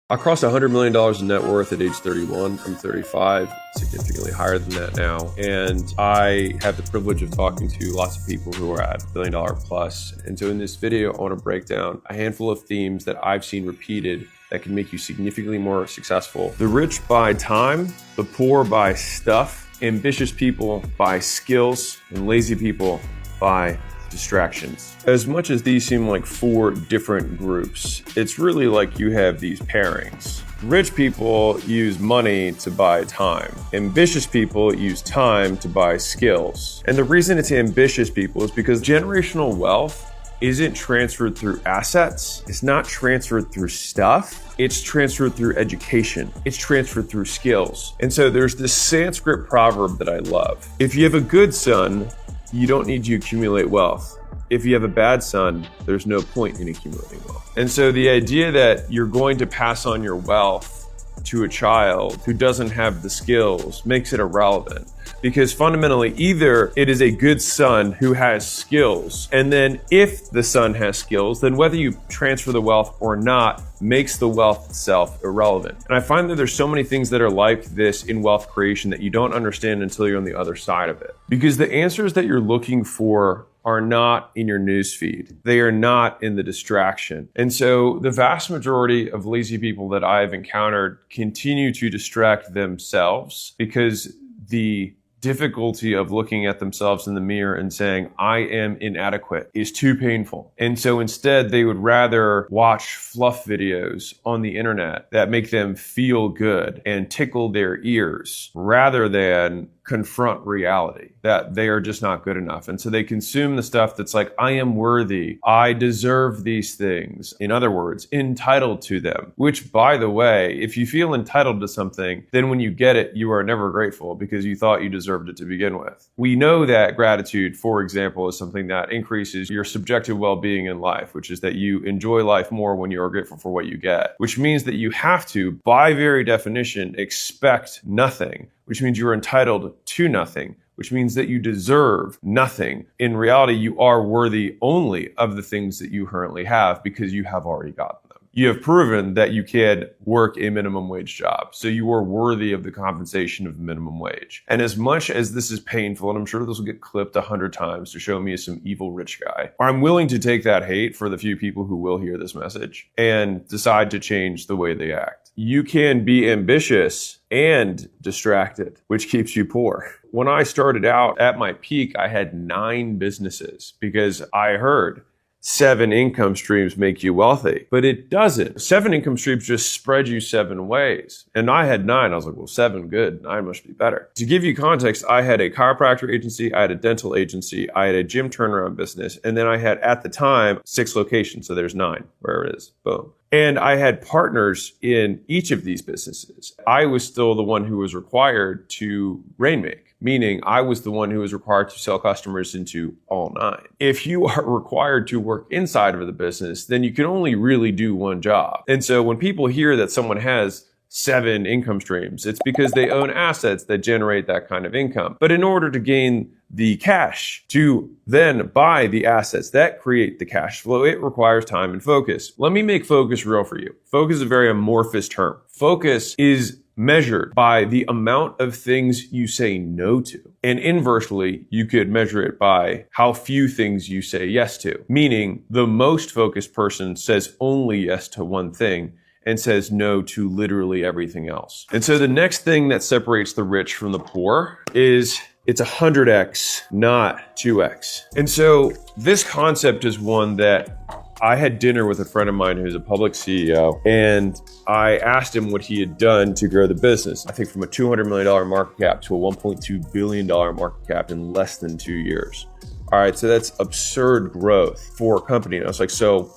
I crossed $100 million in net worth at age 31. I'm 35, significantly higher than that now. And I have the privilege of talking to lots of people who are at $1 billion plus. And so in this video, I want to break down a handful of themes that I've seen repeated that can make you significantly more successful. The rich buy time, the poor buy stuff, ambitious people buy skills, and lazy people buy distractions. As much as these seem like four different groups, it's really like you have these pairings. Rich people use money to buy time. Ambitious people use time to buy skills. And the reason it's ambitious people is because generational wealth isn't transferred through assets. It's not transferred through stuff. It's transferred through education. It's transferred through skills. And so there's this Sanskrit proverb that I love. If you have a good son, you don't need to accumulate wealth. If you have a bad son, there's no point in accumulating wealth. And so the idea that you're going to pass on your wealth to a child who doesn't have the skills makes it irrelevant. Because fundamentally, either it is a good son who has skills, and then if the son has skills, then whether you transfer the wealth or not makes the wealth itself irrelevant. And I find that there's so many things that are like this in wealth creation that you don't understand until you're on the other side of it. Because the answers that you're looking for are not in your newsfeed. They are not in the distraction. And so the vast majority of lazy people that I've encountered continue to distract themselves because the difficulty of looking at themselves in the mirror and saying, I am inadequate, is too painful. And so instead, they would rather watch fluff videos on the internet that make them feel good and tickle their ears rather than confront reality that they are just not good enough. And so they consume the stuff that's like, I am worthy. I deserve these things. In other words, entitled to them, which, by the way, if you feel entitled to something, then when you get it, you are never grateful because you thought you deserved it to begin with. We know that gratitude, for example, is something that increases your subjective well-being in life, which is that you enjoy life more when you are grateful for what you get, which means that you have to, by very definition, expect nothing, which means you're entitled to nothing, which means that you deserve nothing. In reality, you are worthy only of the things that you currently have because you have already gotten them. You have proven that you can work a minimum wage job, so you are worthy of the compensation of the minimum wage. And as much as this is painful, and I'm sure this will get clipped 100 times to show me as some evil rich guy, I'm willing to take that hate for the few people who will hear this message and decide to change the way they act. You can be ambitious and distracted, which keeps you poor. When I started out at my peak, I had 9 businesses because I heard 7 income streams make you wealthy, but it doesn't. 7 income streams just spread you 7 ways. And I had 9. I was like, well, 7, good. 9 must be better. To give you context, I had a chiropractor agency, I had a dental agency, I had a gym turnaround business, and then I had, at the time, 6 locations. So there's 9, where it is. Boom. And I had partners in each of these businesses. I was still the one who was required to rainmake, meaning I was the one who was required to sell customers into all 9. If you are required to work inside of the business, then you can only really do one job. And so when people hear that someone has 7 income streams, it's because they own assets that generate that kind of income. But in order to gain the cash to then buy the assets that create the cash flow, it requires time and focus. Let me make focus real for you. Focus is a very amorphous term. Focus is measured by the amount of things you say no to. And inversely, you could measure it by how few things you say yes to. Meaning, the most focused person says only yes to one thing and says no to literally everything else. And so the next thing that separates the rich from the poor is it's 100x, not 2x. And so this concept is one that I had dinner with a friend of mine who's a public CEO, and I asked him what he had done to grow the business. I think from a $200 million market cap to a $1.2 billion market cap in less than 2 years. All right, so that's absurd growth for a company. And I was like, so,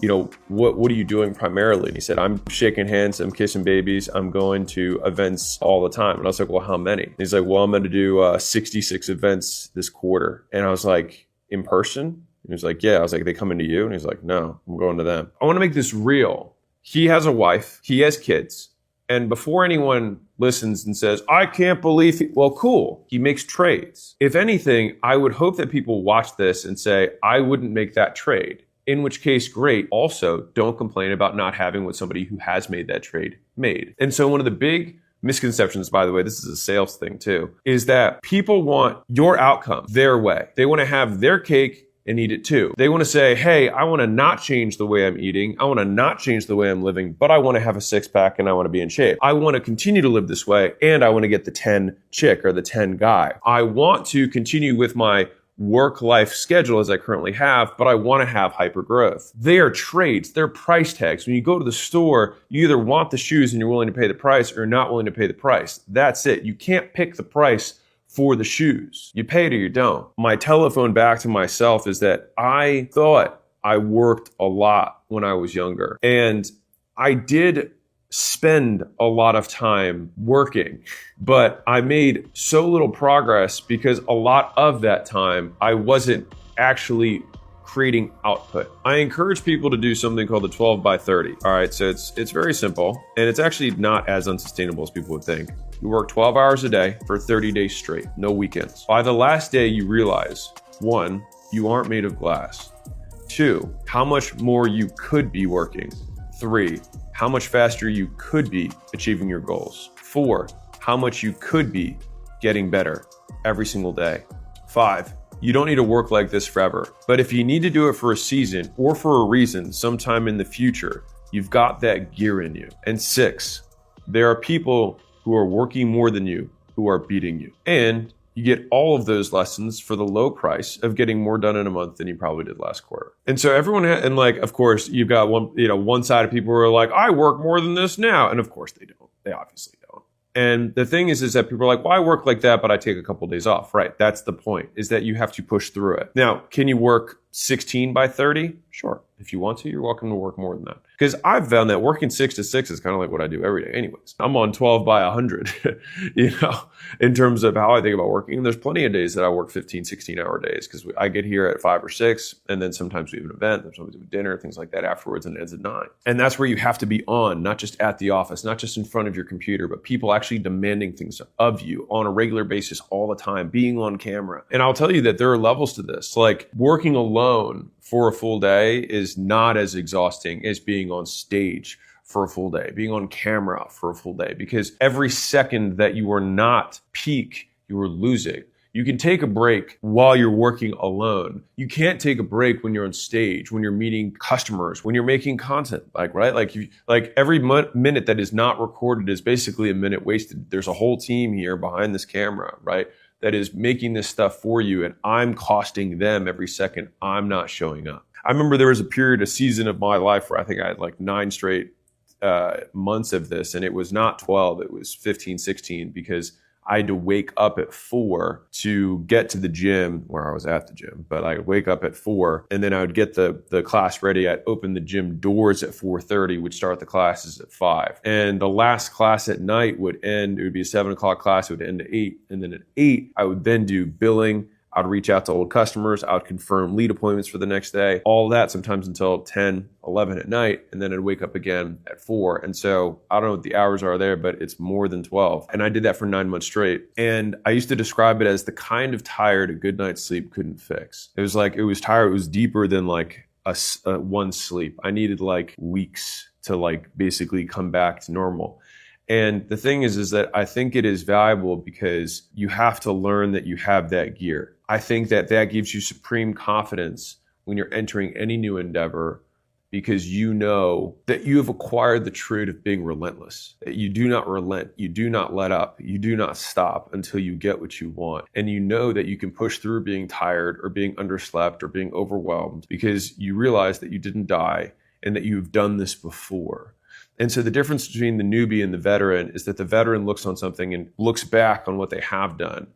what are you doing primarily? And he said, I'm shaking hands, I'm kissing babies, I'm going to events all the time. And I was like, well, how many? And he's like, well, I'm going to do 66 events this quarter. And I was like, in person? And he was like, yeah. I was like, they coming to you? And he's like, no, I'm going to them. I want to make this real. He has a wife, he has kids. And before anyone listens and says, I can't believe well, cool. He makes trades. If anything, I would hope that people watch this and say, I wouldn't make that trade. in which case, great. Also, don't complain about not having what somebody who has made that trade made. And so one of the big misconceptions, by the way, this is a sales thing too, is that people want your outcome their way. They want to have their cake and eat it too. They want to say, hey, I want to not change the way I'm eating. I want to not change the way I'm living, but I want to have a six pack and I want to be in shape. I want to continue to live this way and I want to get the 10 chick or the 10 guy. I want to continue with my work-life schedule as I currently have, but I want to have hyper growth. They are trades, they're price tags. When you go to the store, you either want the shoes and you're willing to pay the price or you're not willing to pay the price. That's it. You can't pick the price for the shoes. You pay it or you don't. My telephone back to myself is that I thought I worked a lot when I was younger. And I did spend a lot of time working, but I made so little progress because a lot of that time I wasn't actually creating output. I encourage people to do something called the 12 by 30. All right, so it's very simple and it's actually not as unsustainable as people would think. You work 12 hours a day for 30 days straight, no weekends. By the last day, you realize, 1, you aren't made of glass. 2, how much more you could be working. 3, how much faster you could be achieving your goals. 4, how much you could be getting better every single day. 5, you don't need to work like this forever. But if you need to do it for a season or for a reason sometime in the future, you've got that gear in you. And 6, there are people who are working more than you who are beating you. And you get all of those lessons for the low price of getting more done in a month than you probably did last quarter. And so everyone, and like, of course, you've got one side of people who are like, I work more than this now. And of course they don't. They obviously don't. And the thing is that people are like, well, I work like that, but I take a couple of days off. Right. That's the point, is that you have to push through it. Now, can you work 16 by 30? Sure. If you want to, you're welcome to work more than that. Because I've found that working 6 to 6 is kind of like what I do every day anyways. I'm on 12 by 100, in terms of how I think about working. And there's plenty of days that I work 15, 16-hour days because I get here at 5 or 6, and then sometimes we have an event, sometimes we have dinner, things like that afterwards, and it ends at 9. And that's where you have to be on, not just at the office, not just in front of your computer, but people actually demanding things of you on a regular basis all the time, being on camera. And I'll tell you that there are levels to this. Like working alone for a full day is not as exhausting as being on stage for a full day, being on camera for a full day, because every second that you are not peak, you are losing. You can take a break while you're working alone. You can't take a break when you're on stage, when you're meeting customers, when you're making content, right? Like every minute that is not recorded is basically a minute wasted. There's a whole team here behind this camera, right, that is making this stuff for you, and I'm costing them every second I'm not showing up. I remember there was a season of my life where I think I had like 9 straight months of this, and it was not 12, it was 15, 16, because I had to wake up at 4 to get to the gym, where I was at the gym, but I would wake up at 4 and then I would get the class ready. I'd open the gym doors at 4:30, would start the classes at 5. And the last class at night would end, it would be a 7 o'clock class, it would end at 8. And then at 8, I would then do billing. I'd reach out to old customers. I would confirm lead appointments for the next day, all that sometimes until 10, 11 at night. And then I'd wake up again at 4. And so I don't know what the hours are there, but it's more than 12. And I did that for 9 months straight. And I used to describe it as the kind of tired a good night's sleep couldn't fix. It was tired. It was deeper than like a one sleep. I needed like weeks to like basically come back to normal. And the thing is that I think it is valuable because you have to learn that you have that gear. I think that gives you supreme confidence when you're entering any new endeavor, because you know that you have acquired the trait of being relentless. That you do not relent, you do not let up, you do not stop until you get what you want. And you know that you can push through being tired or being underslept or being overwhelmed because you realize that you didn't die and that you've done this before. And so the difference between the newbie and the veteran is that the veteran looks on something and looks back on what they have done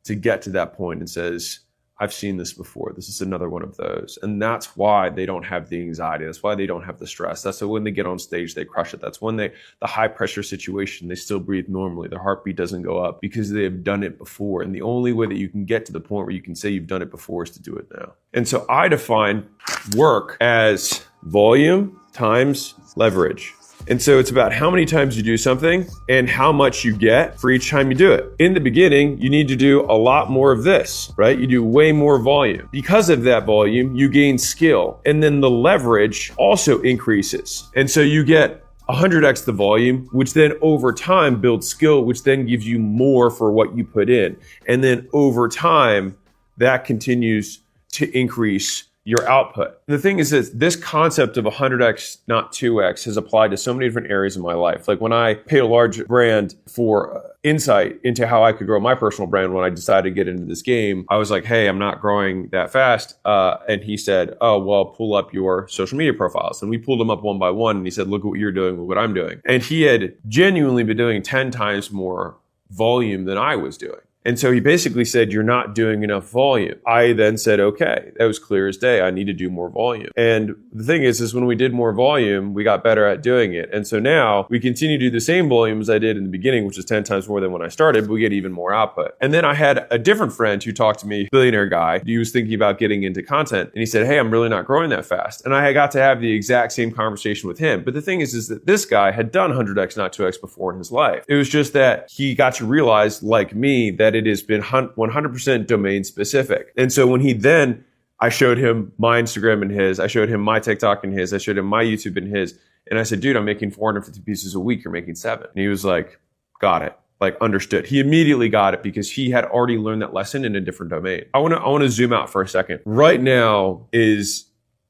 to get to that point and says, I've seen this before. This is another one of those. And that's why they don't have the anxiety. That's why they don't have the stress. That's why when they get on stage, they crush it. That's when the high pressure situation, they still breathe normally. Their heartbeat doesn't go up because they have done it before. And the only way that you can get to the point where you can say you've done it before is to do it now. And so I define work as volume times leverage. And so it's about how many times you do something and how much you get for each time you do it. In the beginning, you need to do a lot more of this, right? You do way more volume. Because of that volume, you gain skill. And then the leverage also increases. And so you get 100x the volume, which then over time builds skill, which then gives you more for what you put in. And then over time, that continues to increase your output. The thing is that this concept of 100x, not 2x, has applied to so many different areas of my life. Like when I paid a large brand for insight into how I could grow my personal brand when I decided to get into this game, I was like, hey, I'm not growing that fast. And he said, oh, well, pull up your social media profiles. And we pulled them up one by one. And he said, look at what you're doing, look what I'm doing. And he had genuinely been doing 10 times more volume than I was doing. And so he basically said, you're not doing enough volume. I then said, okay, that was clear as day. I need to do more volume. And the thing is when we did more volume, we got better at doing it. And so now we continue to do the same volume as I did in the beginning, which is 10 times more than when I started, but we get even more output. And then I had a different friend who talked to me, billionaire guy. He was thinking about getting into content. And he said, hey, I'm really not growing that fast. And I got to have the exact same conversation with him. But the thing is that this guy had done 100x, not 2x before in his life. It was just that he got to realize, like me, that it has been 100% domain specific. And so when I showed him my Instagram and his, I showed him my TikTok and his, I showed him my YouTube and his, and I said, dude, I'm making 450 pieces a week. You're making 7. And he was like, got it. Like understood. He immediately got it because he had already learned that lesson in a different domain. I want to zoom out for a second. Right now is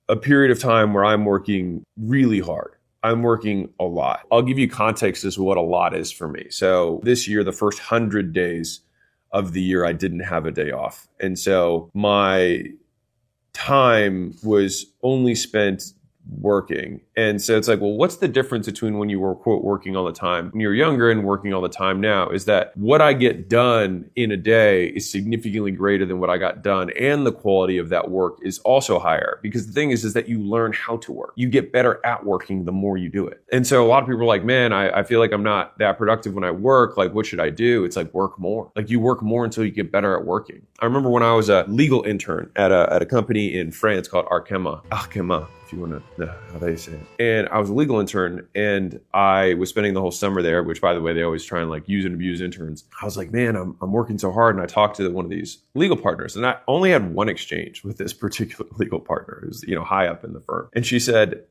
a period of time where I'm working really hard. I'm working a lot. I'll give you context as to what a lot is for me. So this year, the first 100 days of the year, I didn't have a day off. And so my time was only spent working. And so it's like, well, what's the difference between when you were, quote, working all the time when you're younger and working all the time now? Is that what I get done in a day is significantly greater than what I got done. And the quality of that work is also higher, because the thing is that you learn how to work. You get better at working the more you do it. And so a lot of people are like, man, I feel like I'm not that productive when I work. Like, what should I do? It's like, work more. Like, you work more until you get better at working. I remember when I was a legal intern at a company in France called Arkema, if you want to know how they say it. And I was a legal intern, and I was spending the whole summer there, which, by the way, they always try and like use and abuse interns. I was like, man, I'm working so hard. And I talked to one of these legal partners, and I only had one exchange with this particular legal partner who's, high up in the firm. And she said,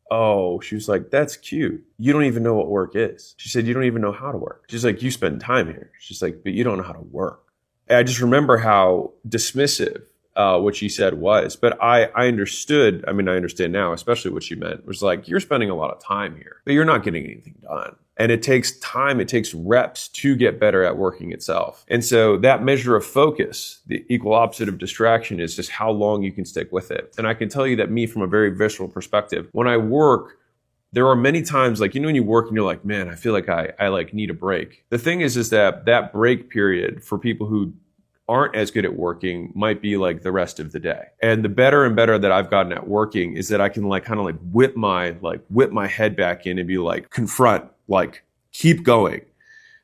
oh, she was like, that's cute. You don't even know what work is. She said, you don't even know how to work. She's like, you spend time here. She's like, but you don't know how to work. And I just remember how dismissive what she said was, but I understood. I mean, I understand now, especially what she meant. It was like, you're spending a lot of time here, but you're not getting anything done. And it takes time, it takes reps to get better at working itself. And so that measure of focus, the equal opposite of distraction, is just how long you can stick with it. And I can tell you that me, from a very visceral perspective, when I work, there are many times, like, when you work and you're like, man, I feel like I like need a break. The thing is that break period for people who aren't as good at working might be like the rest of the day. And the better and better that I've gotten at working is that I can whip my head back in and be like, confront, like, keep going.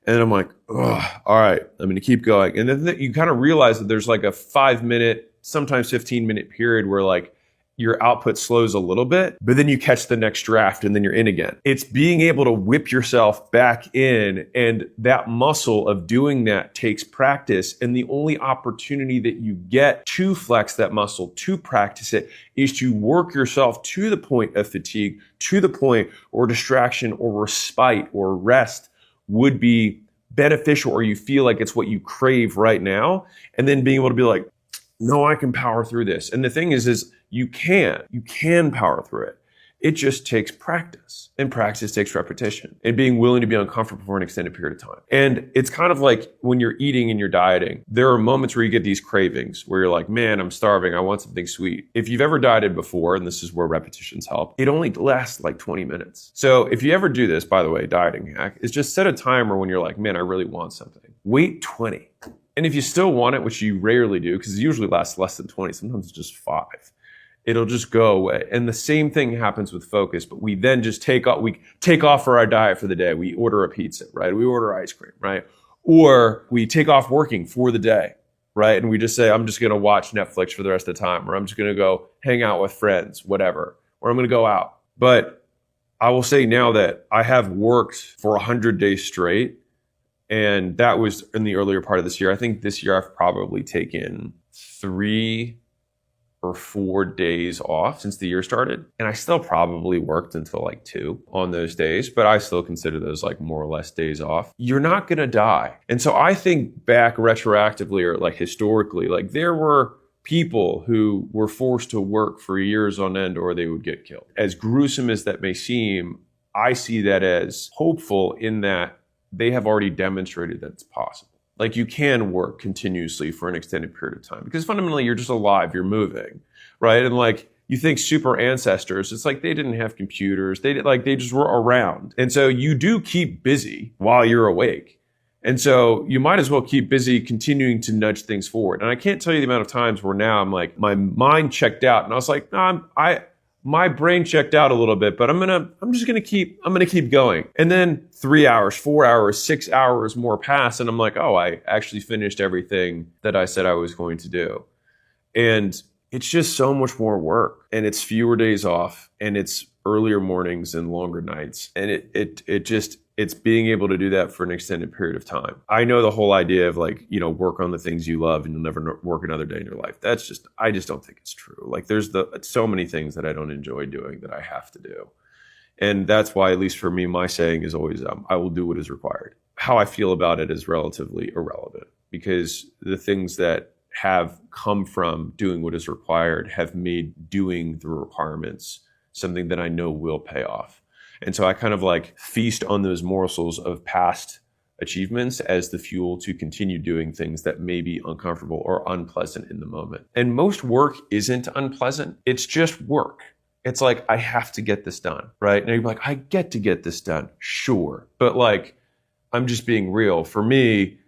And I'm like, oh, all right, I'm going to keep going. And then you kind of realize that there's like a 5-minute, sometimes 15-minute period where like your output slows a little bit, but then you catch the next draft and then you're in again. It's being able to whip yourself back in, and that muscle of doing that takes practice. And the only opportunity that you get to flex that muscle, to practice it, is to work yourself to the point of fatigue, to the point where distraction or respite or rest would be beneficial, or you feel like it's what you crave right now. And then being able to be like, no, I can power through this. And the thing is you can power through it. It just takes practice, and practice takes repetition, and being willing to be uncomfortable for an extended period of time. And it's kind of like when you're eating and you're dieting, there are moments where you get these cravings where you're like, man, I'm starving. I want something sweet. If you've ever dieted before, and this is where repetitions help, it only lasts like 20 minutes. So if you ever do this, by the way, dieting hack is just set a timer when you're like, man, I really want something. Wait 20. And if you still want it, which you rarely do, because it usually lasts less than 20, sometimes it's just 5. It'll just go away. And the same thing happens with focus, but we then just take off for our diet for the day. We order a pizza, right? We order ice cream, right? Or we take off working for the day, right? And we just say, I'm just going to watch Netflix for the rest of the time, or I'm just going to go hang out with friends, whatever, or I'm going to go out. But I will say now that I have worked for 100 days straight, and that was in the earlier part of this year. I think this year I've probably taken 3 or 4 days off since the year started. And I still probably worked until like 2 on those days, but I still consider those like more or less days off. You're not going to die. And so I think back retroactively or like historically, like there were people who were forced to work for years on end or they would get killed. As gruesome as that may seem, I see that as hopeful in that they have already demonstrated that it's possible. Like you can work continuously for an extended period of time because fundamentally you're just alive, you're moving, right? And like you think super ancestors, it's like they didn't have computers, they just were around. And so you do keep busy while you're awake. And so you might as well keep busy continuing to nudge things forward. And I can't tell you the amount of times where now I'm like, my mind checked out and I was like, no, my brain checked out a little bit, but I'm gonna keep going. And then 3 hours, 4 hours, 6 hours more pass. And I'm like, oh, I actually finished everything that I said I was going to do. And it's just so much more work and it's fewer days off and it's earlier mornings and longer nights. And it's being able to do that for an extended period of time. I know the whole idea of like, work on the things you love and you'll never work another day in your life. I just don't think it's true. Like there's so many things that I don't enjoy doing that I have to do. And that's why, at least for me, my saying is always, I will do what is required. How I feel about it is relatively irrelevant because the things that have come from doing what is required have made doing the requirements something that I know will pay off. And so I kind of like feast on those morsels of past achievements as the fuel to continue doing things that may be uncomfortable or unpleasant in the moment. And most work isn't unpleasant. It's just work. It's like, I have to get this done, right? And you're like, I get to get this done. Sure. But like, I'm just being real. For me,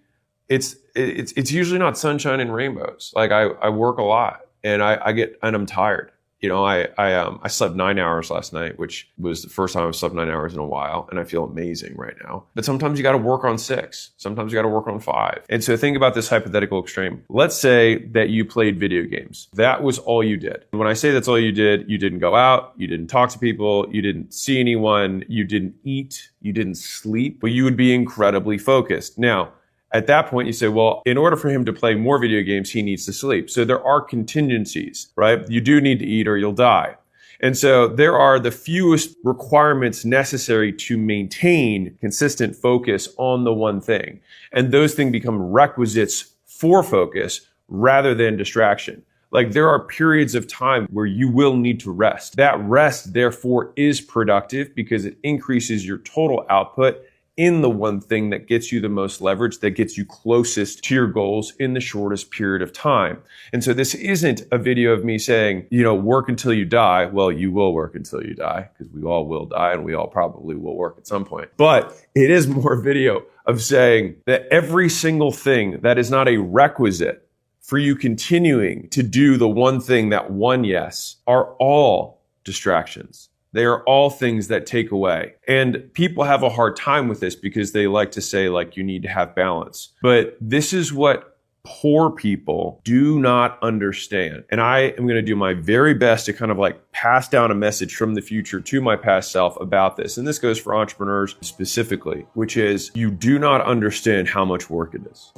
it's usually not sunshine and rainbows. Like I work a lot and I'm tired. I slept 9 hours last night, which was the first time I've slept 9 hours in a while. And I feel amazing right now. But sometimes you got to work on 6. Sometimes you got to work on 5. And so think about this hypothetical extreme. Let's say that you played video games. That was all you did. When I say that's all you did, you didn't go out, you didn't talk to people, you didn't see anyone, you didn't eat, you didn't sleep, but you would be incredibly focused. Now, at that point, you say, well, in order for him to play more video games, he needs to sleep. So there are contingencies, right? You do need to eat or you'll die. And so there are the fewest requirements necessary to maintain consistent focus on the one thing. And those things become requisites for focus rather than distraction. Like there are periods of time where you will need to rest. That rest, therefore, is productive because it increases your total output in the one thing that gets you the most leverage, that gets you closest to your goals in the shortest period of time. And so this isn't a video of me saying, work until you die. Well, you will work until you die because we all will die and we all probably will work at some point. But it is more a video of saying that every single thing that is not a requisite for you continuing to do the one thing, that one yes, are all distractions. They are all things that take away. And people have a hard time with this because they like to say like you need to have balance. But this is what poor people do not understand. And I am going to do my very best to kind of like pass down a message from the future to my past self about this. And this goes for entrepreneurs specifically, which is you do not understand how much work it is.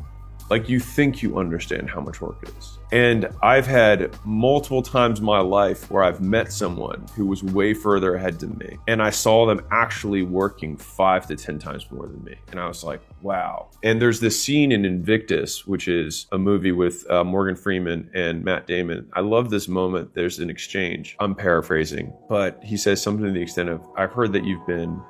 Like you think you understand how much work it is. And I've had multiple times in my life where I've met someone who was way further ahead than me. And I saw them actually working 5 to 10 times more than me. And I was like, wow. And there's this scene in Invictus, which is a movie with Morgan Freeman and Matt Damon. I love this moment. There's an exchange. I'm paraphrasing, but he says something to the extent of, I've heard that you've been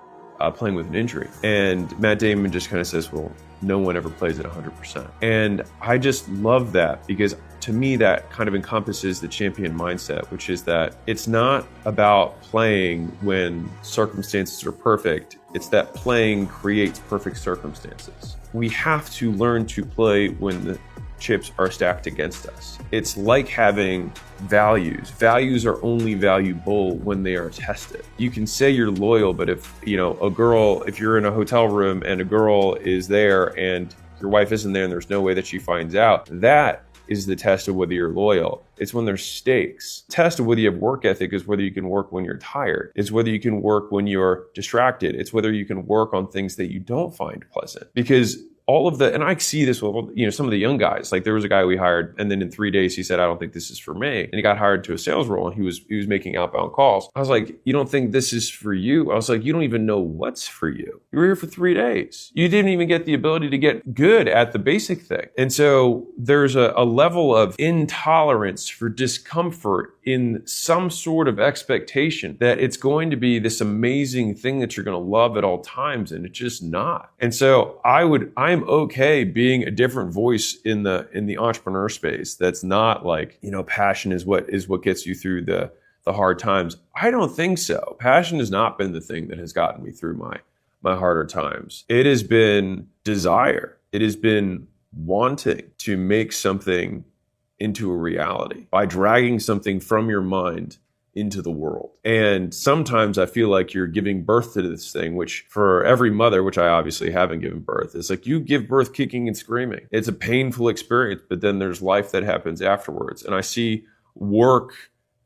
playing with an injury. And Matt Damon just kind of says, well, no one ever plays at 100%. And I just love that because to me, that kind of encompasses the champion mindset, which is that it's not about playing when circumstances are perfect. It's that playing creates perfect circumstances. We have to learn to play when the chips are stacked against us. It's like having values. Values are only valuable when they are tested. You can say you're loyal, but if you're in a hotel room and a girl is there and your wife isn't there and there's no way that she finds out, that is the test of whether you're loyal. It's when there's stakes. The test of whether you have work ethic is whether you can work when you're tired. It's whether you can work when you're distracted. It's whether you can work on things that you don't find pleasant. Because all of the, and I see this with, some of the young guys. Like there was a guy we hired, and then in 3 days he said, I don't think this is for me. And he got hired to a sales role, and he was making outbound calls. I was like, you don't think this is for you? I was like, you don't even know what's for you. You were here for 3 days. You didn't even get the ability to get good at the basic thing. And so there's a level of intolerance for discomfort in some sort of expectation that it's going to be this amazing thing that you're going to love at all times, and it's just not. And so I'm okay being a different voice in the entrepreneur space. That's not like, passion is what gets you through the hard times. I don't think so. Passion has not been the thing that has gotten me through my harder times. It has been desire. It has been wanting to make something into a reality by dragging something from your mind into the world. And sometimes I feel like you're giving birth to this thing, which for every mother, which I obviously haven't given birth, it's like you give birth kicking and screaming. It's a painful experience, but then there's life that happens afterwards. And I see work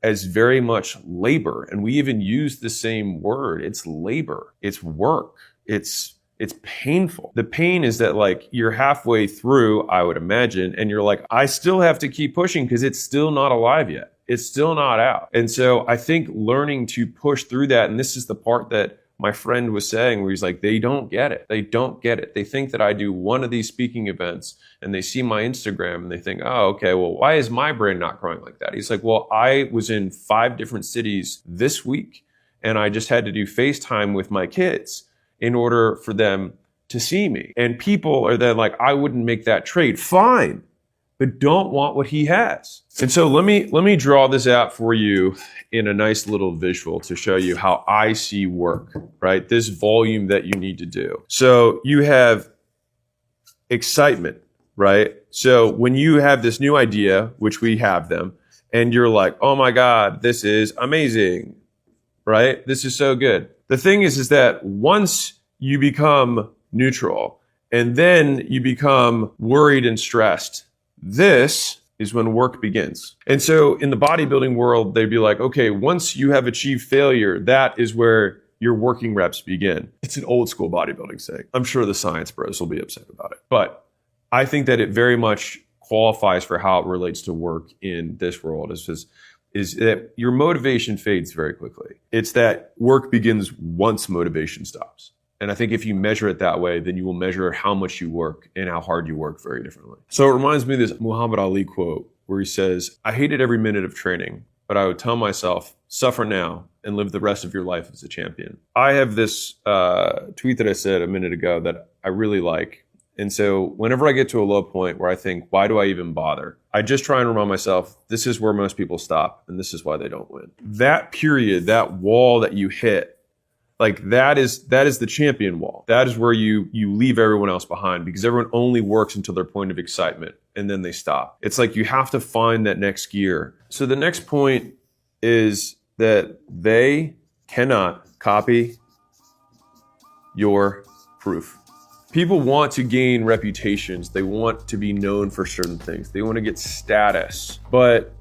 as very much labor. And we even use the same word. It's labor. It's work. It's painful. The pain is that like you're halfway through, I would imagine, and you're like, I still have to keep pushing because it's still not alive yet. It's still not out. And so I think learning to push through that, and this is the part that my friend was saying, where he's like, they don't get it. They don't get it. They think that I do one of these speaking events and they see my Instagram and they think, oh, okay, well, why is my brand not growing like that? He's like, well, I was in 5 different cities this week and I just had to do FaceTime with my kids in order for them to see me. And people are then like, I wouldn't make that trade. Fine, but don't want what he has. And so let me draw this out for you in a nice little visual to show you how I see work, right? This volume that you need to do. So you have excitement, right? So when you have this new idea, which we have them, and you're like, oh my God, this is amazing, right? This is so good. The thing is that once you become neutral and then you become worried and stressed, this is when work begins. And so in the bodybuilding world, they'd be like, okay, once you have achieved failure, that is where your working reps begin. It's an old school bodybuilding saying. I'm sure the science bros will be upset about it. But I think that it very much qualifies for how it relates to work in this world is that your motivation fades very quickly. It's that work begins once motivation stops. And I think if you measure it that way, then you will measure how much you work and how hard you work very differently. So it reminds me of this Muhammad Ali quote where he says, I hated every minute of training, but I would tell myself, suffer now and live the rest of your life as a champion. I have this tweet that I said a minute ago that I really like. And so whenever I get to a low point where I think, why do I even bother? I just try and remind myself, this is where most people stop and this is why they don't win. That period, that wall that you hit, like that is the champion wall. That is where you leave everyone else behind because everyone only works until their point of excitement and then they stop. It's like you have to find that next gear. So the next point is that they cannot copy your proof. People want to gain reputations. They want to be known for certain things. They want to get status, but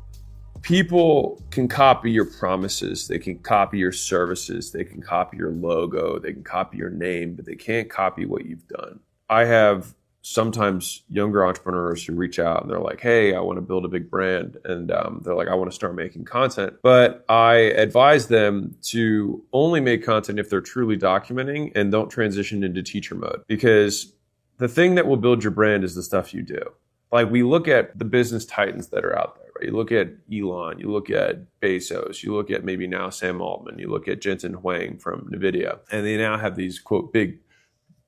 people can copy your promises. They can copy your services. They can copy your logo. They can copy your name, but they can't copy what you've done. I have sometimes younger entrepreneurs who reach out and they're like, hey, I want to build a big brand. And they're like, I want to start making content. But I advise them to only make content if they're truly documenting and don't transition into teacher mode. Because the thing that will build your brand is the stuff you do. Like we look at the business titans that are out there. Right? You look at Elon, you look at Bezos, you look at maybe now Sam Altman, you look at Jensen Huang from NVIDIA, and they now have these, quote, big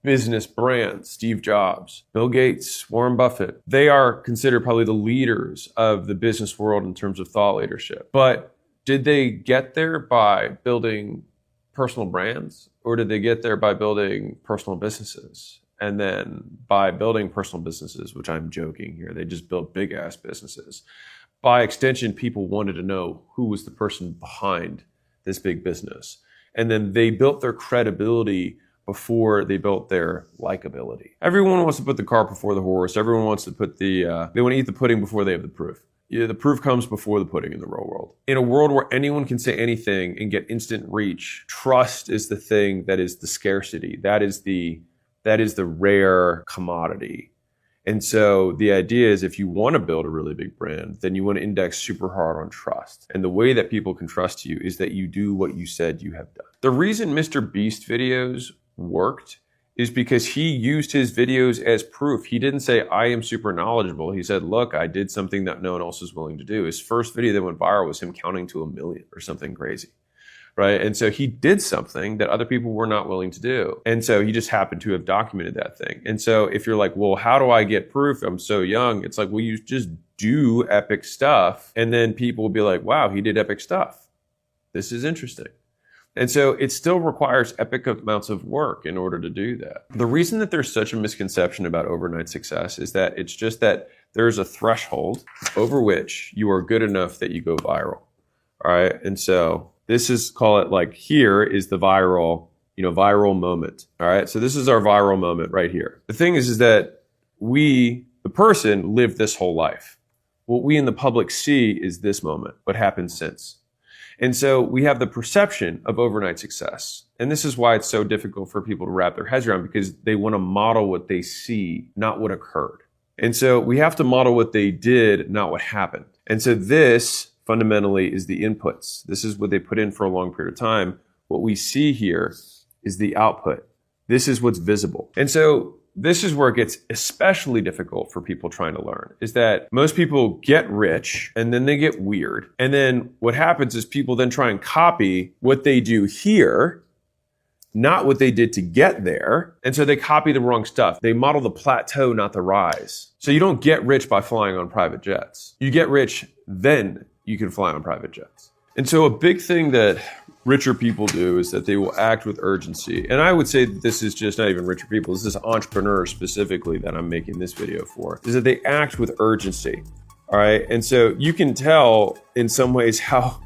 business brands, Steve Jobs, Bill Gates, Warren Buffett. They are considered probably the leaders of the business world in terms of thought leadership. But did they get there by building personal brands, or did they get there by building personal businesses? And then by building personal businesses, which I'm joking here, they just built big ass businesses. By extension, people wanted to know who was the person behind this big business. And then they built their credibility before they built their likability. Everyone wants to put the cart before the horse. Everyone wants to put they want to eat the pudding before they have the proof. Yeah, the proof comes before the pudding in the real world. In a world where anyone can say anything and get instant reach, trust is the thing that is the scarcity. That is the rare commodity. And so the idea is if you want to build a really big brand, then you want to index super hard on trust. And the way that people can trust you is that you do what you said you have done. The reason Mr. Beast videos worked is because he used his videos as proof. He didn't say, I am super knowledgeable. He said, look, I did something that no one else was willing to do. His first video that went viral was him counting to 1 million or something crazy. Right. And so he did something that other people were not willing to do. And so he just happened to have documented that thing. And so if you're like, well, how do I get proof? I'm so young. It's like, well, you just do epic stuff. And then people will be like, wow, he did epic stuff. This is interesting. And so it still requires epic amounts of work in order to do that. The reason that there's such a misconception about overnight success is that it's just that there's a threshold over which you are good enough that you go viral. All right. And so this is, call it like, here is the viral moment. All right. So this is our viral moment right here. The thing is that the person lived this whole life. What we in the public see is this moment, what happened since. And so we have the perception of overnight success. And this is why it's so difficult for people to wrap their heads around, because they want to model what they see, not what occurred. And so we have to model what they did, not what happened. And so this fundamentally is the inputs. This is what they put in for a long period of time. What we see here is the output. This is what's visible. And so this is where it gets especially difficult for people trying to learn, is that most people get rich and then they get weird. And then what happens is people then try and copy what they do here, not what they did to get there. And so they copy the wrong stuff. They model the plateau, not the rise. So you don't get rich by flying on private jets. You get rich, then you can fly on private jets. And so a big thing that richer people do is that they will act with urgency. And I would say that this is just not even richer people. This is entrepreneurs specifically that I'm making this video for, is that they act with urgency. All right. And so you can tell in some ways how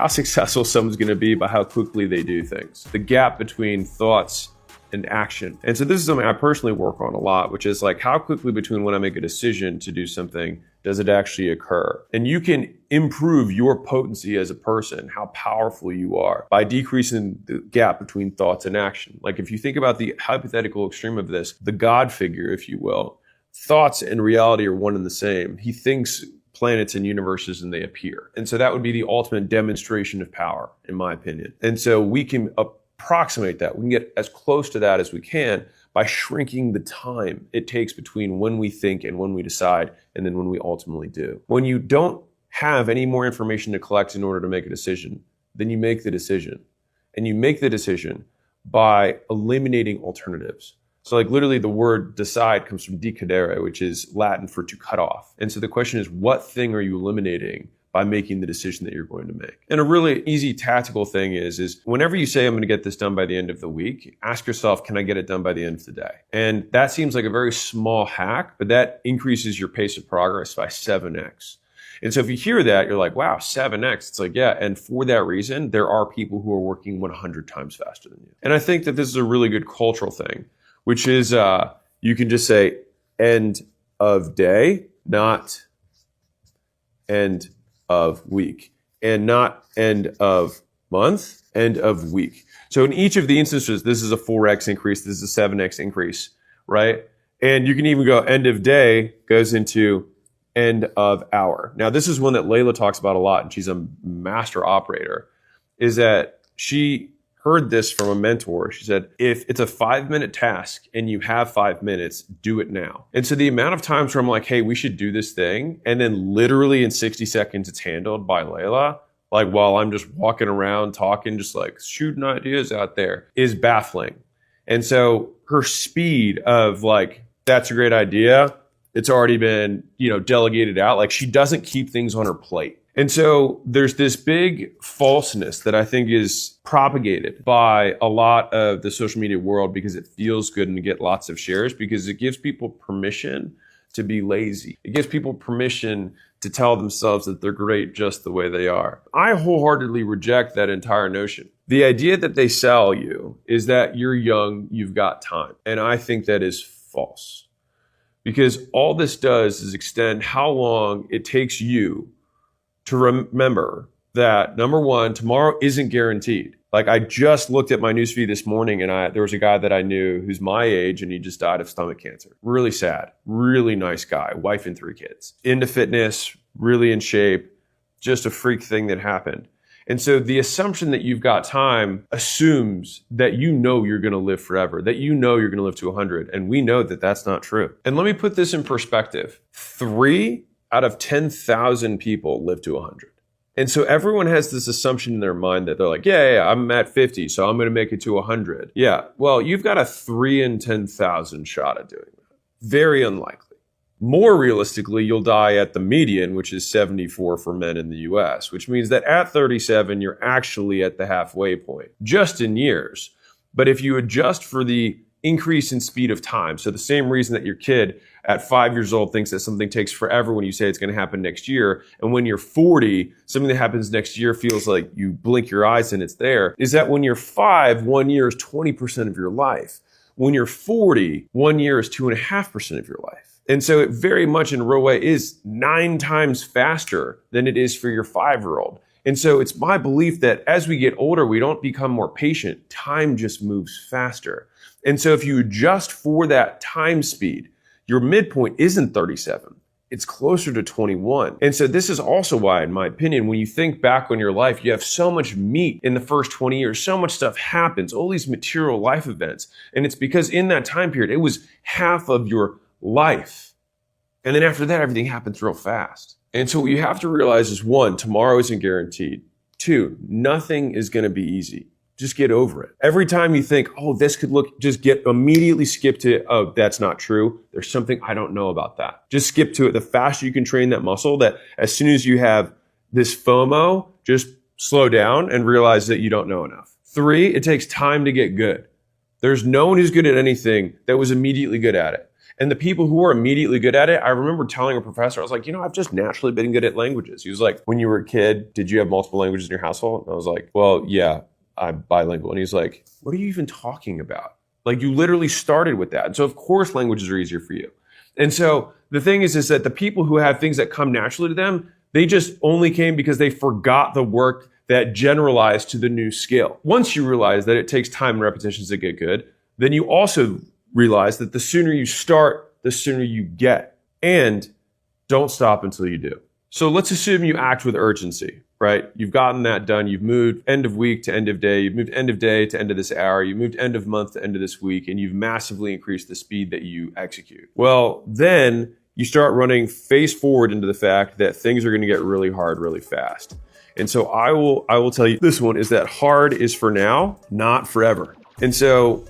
successful someone's going to be by how quickly they do things. The gap between thoughts and action. And so this is something I personally work on a lot, which is like, how quickly between when I make a decision to do something does it actually occur? And you can improve your potency as a person, how powerful you are, by decreasing the gap between thoughts and action. Like if you think about the hypothetical extreme of this, the God figure, if you will, thoughts and reality are one and the same. He thinks planets and universes and they appear. And so that would be the ultimate demonstration of power, in my opinion. And so we can approximate that. We can get as close to that as we can by shrinking the time it takes between when we think and when we decide, and then when we ultimately do. When you don't have any more information to collect in order to make a decision, then you make the decision. And you make the decision by eliminating alternatives. So like literally the word decide comes from decadere, which is Latin for to cut off. And so the question is, what thing are you eliminating by making the decision that you're going to make? And a really easy tactical thing is whenever you say, I'm going to get this done by the end of the week, ask yourself, can I get it done by the end of the day? And that seems like a very small hack, but that increases your pace of progress by 7x. And so if you hear that, you're like, wow, 7x. It's like, yeah. And for that reason, there are people who are working 100 times faster than you. And I think that this is a really good cultural thing, which is you can just say end of day, not end of week, and not end of month, end of week. So in each of the instances, this is a 4x increase, this is a 7x increase, right? And you can even go end of day goes into end of hour. Now, this is one that Layla talks about a lot, and she's a master operator, is that she heard this from a mentor. She said, if it's a 5-minute task and you have 5 minutes, do it now. And so the amount of times where I'm like, hey, we should do this thing, and then literally in 60 seconds it's handled by Layla, like while I'm just walking around talking, just like shooting ideas out there, is baffling. And so her speed of like, that's a great idea, it's already been, delegated out. Like she doesn't keep things on her plate. And so there's this big falseness that I think is propagated by a lot of the social media world because it feels good and to get lots of shares, because it gives people permission to be lazy. It gives people permission to tell themselves that they're great just the way they are. I wholeheartedly reject that entire notion. The idea that they sell you is that you're young, you've got time. And I think that is false. Because all this does is extend how long it takes you to remember that, number one, tomorrow isn't guaranteed. Like, I just looked at my newsfeed this morning and there was a guy that I knew who's my age and he just died of stomach cancer. Really sad, really nice guy, wife and 3 kids. Into fitness, really in shape, just a freak thing that happened. And so the assumption that you've got time assumes that you know you're going to live forever, that you know you're going to live to 100. And we know that that's not true. And let me put this in perspective. 3 out of 10,000 people live to 100. And so everyone has this assumption in their mind that they're like, yeah, I'm at 50, so I'm going to make it to 100. Yeah, well, you've got a 3 in 10,000 shot at doing that. Very unlikely. More realistically, you'll die at the median, which is 74 for men in the US, which means that at 37, you're actually at the halfway point, just in years. But if you adjust for the increase in speed of time, so the same reason that your kid at 5 years old thinks that something takes forever when you say it's going to happen next year, and when you're 40, something that happens next year feels like you blink your eyes and it's there, is that when you're 5, 1 year is 20% of your life. When you're 40, 1 year is 2.5% of your life. And so it very much in a real way is 9 times faster than it is for your 5-year-old. And so it's my belief that as we get older, we don't become more patient. Time just moves faster. And so if you adjust for that time speed, your midpoint isn't 37. It's closer to 21. And so this is also why, in my opinion, when you think back on your life, you have so much meat in the first 20 years, so much stuff happens, all these material life events. And it's because in that time period, it was half of your life. And then after that, everything happens real fast. And so what you have to realize is, 1, tomorrow isn't guaranteed. 2, nothing is going to be easy. Just get over it. Every time you think, oh, this could look, just immediately skip to, oh, that's not true. There's something I don't know about that. Just skip to it. The faster you can train that muscle, that as soon as you have this FOMO, just slow down and realize that you don't know enough. 3, it takes time to get good. There's no one who's good at anything that was immediately good at it. And the people who are immediately good at it, I remember telling a professor, I was like, I've just naturally been good at languages. He was like, when you were a kid, did you have multiple languages in your household? And I was like, well, yeah, I'm bilingual. And he's like, what are you even talking about? Like, you literally started with that. And so of course languages are easier for you. And so the thing is that the people who have things that come naturally to them, they just only came because they forgot the work that generalized to the new skill. Once you realize that it takes time and repetitions to get good, then you also realize that the sooner you start, the sooner you get. And don't stop until you do. So let's assume you act with urgency, right? You've gotten that done. You've moved end of week to end of day. You've moved end of day to end of this hour. You moved end of month to end of this week, and you've massively increased the speed that you execute. Well, then you start running face forward into the fact that things are going to get really hard really fast. And so I will tell you this one is that hard is for now, not forever. And so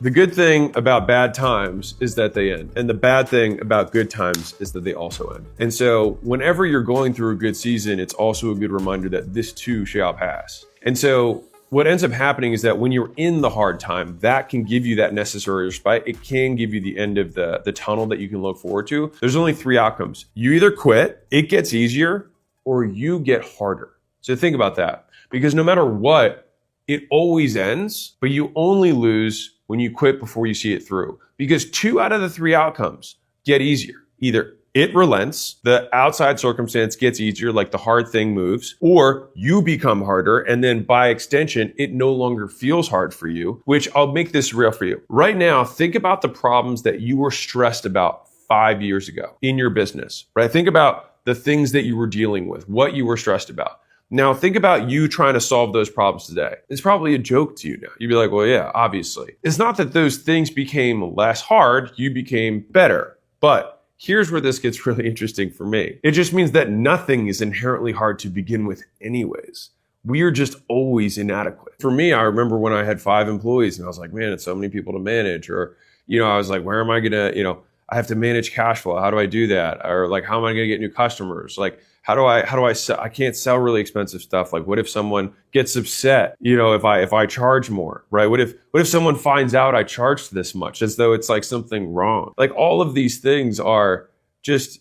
the good thing about bad times is that they end. And the bad thing about good times is that they also end. And so whenever you're going through a good season, it's also a good reminder that this too shall pass. And so what ends up happening is that when you're in the hard time, that can give you that necessary respite. It can give you the end of the tunnel that you can look forward to. There's only 3 outcomes. You either quit, it gets easier, or you get harder. So think about that. Because no matter what, it always ends, but you only lose when you quit before you see it through. Because 2 out of the 3 outcomes get easier. Either it relents, the outside circumstance gets easier, like the hard thing moves, or you become harder, and then by extension, it no longer feels hard for you, which I'll make this real for you. Right now, think about the problems that you were stressed about 5 years ago in your business, right? Think about the things that you were dealing with, what you were stressed about. Now, think about you trying to solve those problems today. It's probably a joke to you now. You'd be like, well, yeah, obviously. It's not that those things became less hard, you became better. But here's where this gets really interesting for me. It just means that nothing is inherently hard to begin with anyways. We are just always inadequate. For me, I remember when I had 5 employees and I was like, man, it's so many people to manage. Or, I was like, where am I going to, I have to manage cash flow. How do I do that? Or like, how am I going to get new customers? Like, how do I sell? I can't sell really expensive stuff. Like, what if someone gets upset, if I charge more, right? What if someone finds out I charged this much, as though it's like something wrong? Like, all of these things are just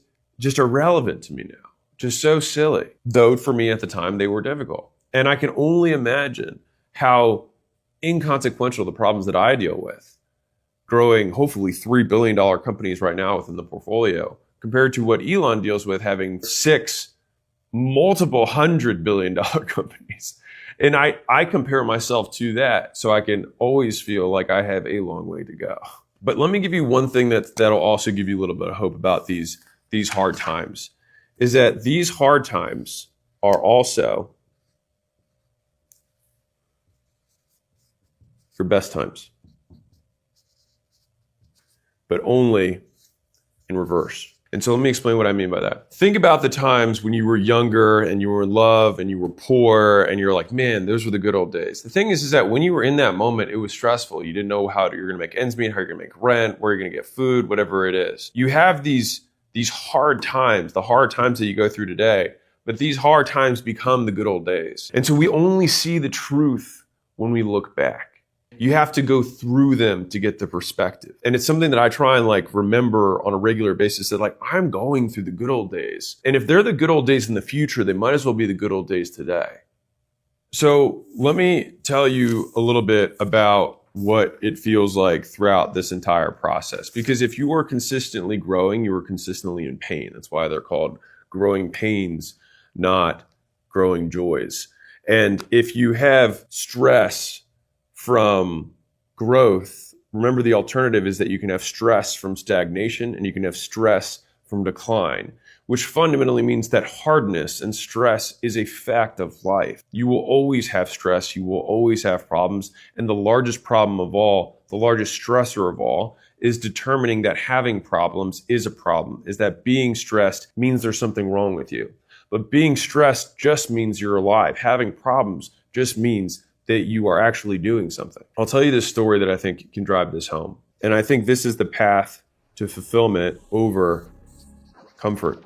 irrelevant to me now. Just so silly. Though for me at the time, they were difficult. And I can only imagine how inconsequential the problems that I deal with, growing hopefully $3 billion companies right now within the portfolio, compared to what Elon deals with having 6 multiple $100 billion companies. And I compare myself to that so I can always feel like I have a long way to go. But let me give you one thing that'll also give you a little bit of hope about these hard times, is that these hard times are also your best times, but only in reverse. And so let me explain what I mean by that. Think about the times when you were younger and you were in love and you were poor and you're like, man, those were the good old days. The thing is that when you were in that moment, it was stressful. You didn't know how you're going to make ends meet, how you're going to make rent, where you're going to get food, whatever it is. You have these hard times, the hard times that you go through today, but these hard times become the good old days. And so we only see the truth when we look back. You have to go through them to get the perspective. And it's something that I try and remember on a regular basis, that I'm going through the good old days. And if they're the good old days in the future, they might as well be the good old days today. So let me tell you a little bit about what it feels like throughout this entire process. Because if you are consistently growing, you are consistently in pain. That's why they're called growing pains, not growing joys. And if you have stress from growth, remember the alternative is that you can have stress from stagnation and you can have stress from decline, which fundamentally means that hardness and stress is a fact of life. You will always have stress. You will always have problems. And the largest problem of all, the largest stressor of all, is determining that having problems is a problem, is that being stressed means there's something wrong with you. But being stressed just means you're alive. Having problems just means that you are actually doing something. I'll tell you this story that I think can drive this home. And I think this is the path to fulfillment over comfort.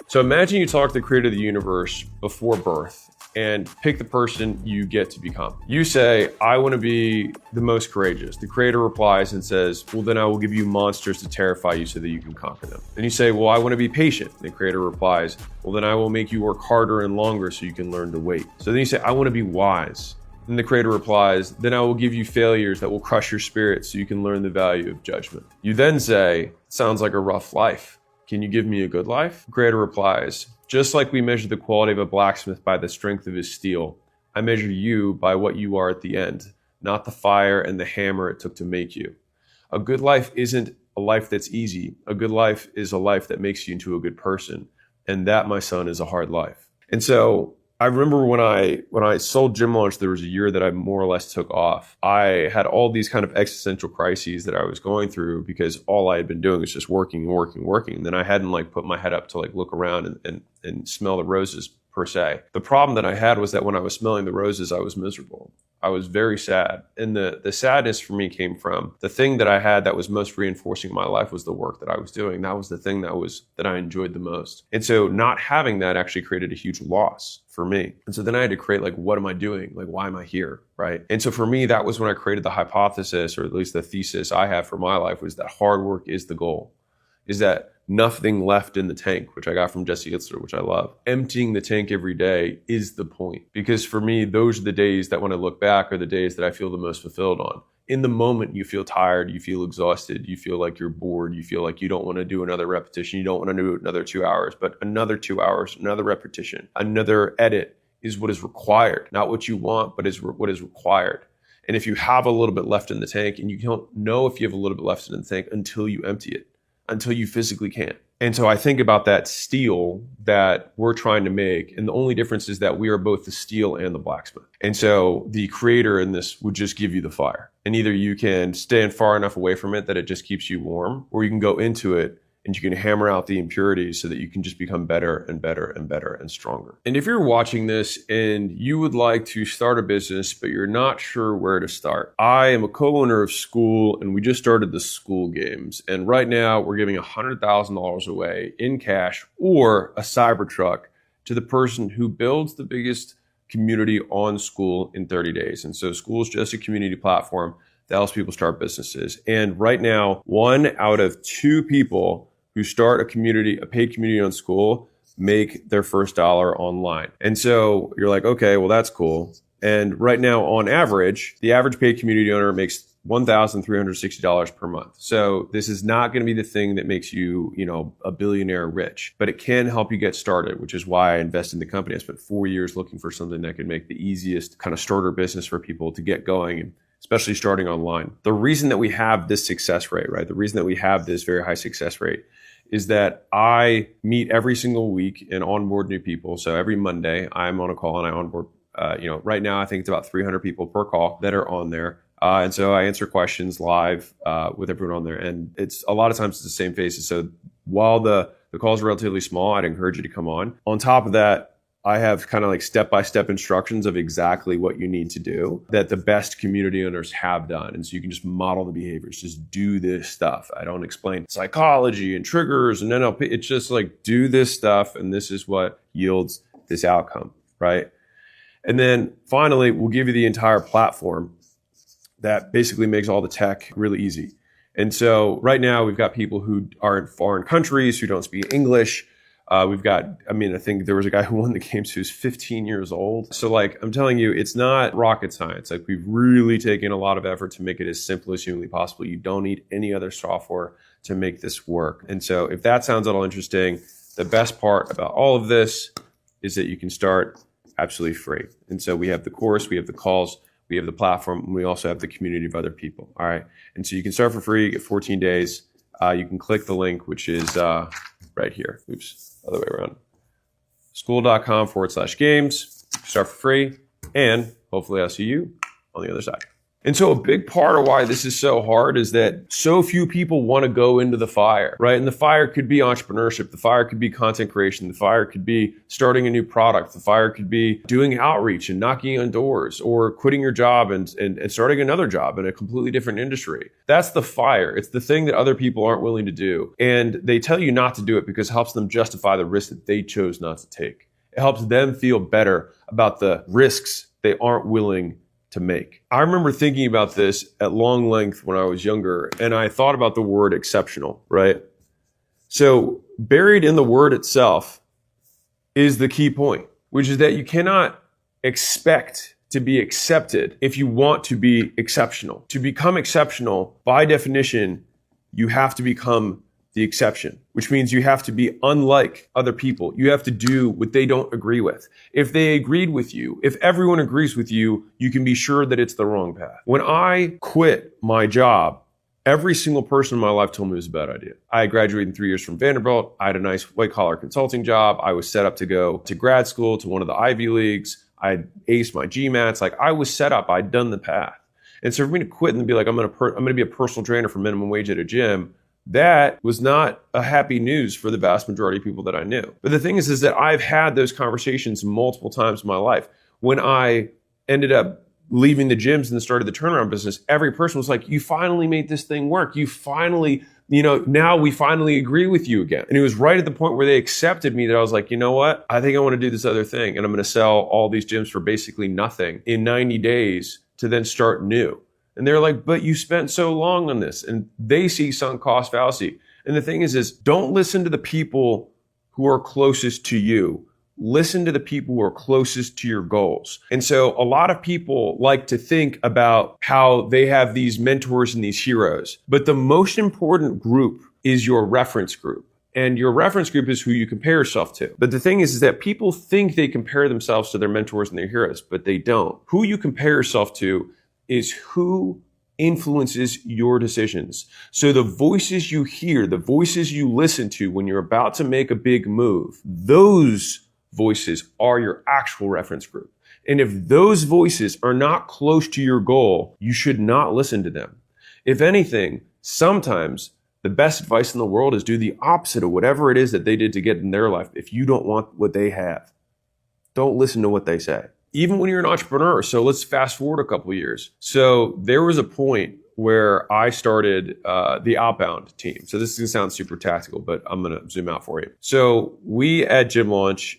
So imagine you talk to the creator of the universe before birth and pick the person you get to become. You say, I want to be the most courageous. The creator replies and says, well, then I will give you monsters to terrify you so that you can conquer them. Then you say, well, I want to be patient. The creator replies, well, then I will make you work harder and longer so you can learn to wait. So then you say, I want to be wise. And the creator replies, then I will give you failures that will crush your spirit so you can learn the value of judgment. You then say, sounds like a rough life. Can you give me a good life? The creator replies, just like we measure the quality of a blacksmith by the strength of his steel, I measure you by what you are at the end, not the fire and the hammer it took to make you. A good life isn't a life that's easy. A good life is a life that makes you into a good person. And that, my son, is a hard life. And so I remember when I sold Gym Launch, there was a year that I more or less took off. I had all these kind of existential crises that I was going through because all I had been doing was just working. And then I hadn't put my head up to look around and smell the roses per se. The problem that I had was that when I was smelling the roses, I was miserable. I was very sad. And the sadness for me came from the thing that I had that was most reinforcing in my life was the work that I was doing. That was the thing that I enjoyed the most. And so not having that actually created a huge loss for me. And so then I had to create what am I doing? Why am I here? Right. And so for me, that was when I created the hypothesis, or at least the thesis I have for my life, was that hard work is the goal. Is that nothing left in the tank, which I got from Jesse Itzler, which I love. Emptying the tank every day is the point. Because for me, those are the days that when I look back are the days that I feel the most fulfilled on. In the moment, you feel tired, you feel exhausted, you feel like you're bored, you feel like you don't want to do another repetition, you don't want to do another 2 hours, but another 2 hours, another repetition, another edit is what is required. Not what you want, but is what is required. And if you have a little bit left in the tank, and you don't know if you have a little bit left in the tank until you empty it, until you physically can't. And so I think about that steel that we're trying to make. And the only difference is that we are both the steel and the blacksmith. And so the creator in this would just give you the fire. And either you can stand far enough away from it that it just keeps you warm, or you can go into it and you can hammer out the impurities so that you can just become better and better and better and stronger. And if you're watching this and you would like to start a business, but you're not sure where to start, I am a co-owner of Skool, and we just started the Skool games. And right now we're giving $100,000 away in cash or a Cybertruck to the person who builds the biggest community on Skool in 30 days. And so Skool is just a community platform that helps people start businesses. And right now, 1 out of 2 people who start a paid community on Skool, make their first dollar online. And so you're like, okay, well, that's cool. And right now, on average, the average paid community owner makes $1,360 per month. So this is not going to be the thing that makes you, a billionaire rich, but it can help you get started, which is why I invest in the company. I spent 4 years looking for something that could make the easiest kind of starter business for people to get going, and especially starting online. The reason that we have this success rate, right? The reason that we have this very high success rate is that I meet every single week and onboard new people. So every Monday I'm on a call and I onboard, right now I think it's about 300 people per call that are on there. And so I answer questions live with everyone on there. And it's a lot of times it's the same faces. So while the calls are relatively small, I'd encourage you to come on. On top of that, I have kind of like step-by-step instructions of exactly what you need to do that the best community owners have done. And so you can just model the behaviors, just do this stuff. I don't explain psychology and triggers and NLP. It's just like, do this stuff. And this is what yields this outcome, right? And then finally, we'll give you the entire platform that basically makes all the tech really easy. And so right now we've got people who are in foreign countries who don't speak English. I think there was a guy who won the games who's 15 years old. So I'm telling you, it's not rocket science. We've really taken a lot of effort to make it as simple as humanly possible. You don't need any other software to make this work. And so if that sounds at all interesting, the best part about all of this is that you can start absolutely free. And so we have the course, we have the calls, we have the platform, and we also have the community of other people. All right. And so you can start for free, you get 14 days. You can click the link, which is right here. Oops. Other way around. Skool.com/games. Start for free. And hopefully I'll see you on the other side. And so a big part of why this is so hard is that so few people want to go into the fire, right? And the fire could be entrepreneurship. The fire could be content creation. The fire could be starting a new product. The fire could be doing outreach and knocking on doors, or quitting your job and starting another job in a completely different industry. That's the fire. It's the thing that other people aren't willing to do. And they tell you not to do it because it helps them justify the risk that they chose not to take. It helps them feel better about the risks they aren't willing to make. I remember thinking about this at long length when I was younger, and I thought about the word exceptional, right? So buried in the word itself is the key point, which is that you cannot expect to be accepted if you want to be exceptional. To become exceptional, by definition, you have to become the exception, which means you have to be unlike other people. You have to do what they don't agree with. If they agreed with you, if everyone agrees with you, you can be sure that it's the wrong path. When I quit my job, every single person in my life told me it was a bad idea. I graduated in 3 years from Vanderbilt. I had a nice white-collar consulting job. I was set up to go to grad school, to one of the Ivy Leagues. I aced my GMATs. I was set up. I'd done the path. And so for me to quit and be like, I'm going to be a personal trainer for minimum wage at a gym, that was not a happy news for the vast majority of people that I knew. But the thing is that I've had those conversations multiple times in my life. When I ended up leaving the gyms and started the turnaround business, every person was like, you finally made this thing work. You finally, now we finally agree with you again. And it was right at the point where they accepted me that I was like, you know what? I think I want to do this other thing. And I'm going to sell all these gyms for basically nothing in 90 days to then start new. And they're like, but you spent so long on this. And they see sunk cost fallacy. And the thing is don't listen to the people who are closest to you. Listen to the people who are closest to your goals. And so a lot of people like to think about how they have these mentors and these heroes. But the most important group is your reference group. And your reference group is who you compare yourself to. But the thing is that people think they compare themselves to their mentors and their heroes, but they don't. Who you compare yourself to is who influences your decisions. So the voices you hear, the voices you listen to when you're about to make a big move, those voices are your actual reference group. And if those voices are not close to your goal, you should not listen to them. If anything, sometimes the best advice in the world is do the opposite of whatever it is that they did to get in their life. If you don't want what they have, don't listen to what they say. Even when you're an entrepreneur. So let's fast forward a couple of years. So there was a point where I started the outbound team. So this is gonna sound super tactical, but I'm gonna zoom out for you. So we at Gym Launch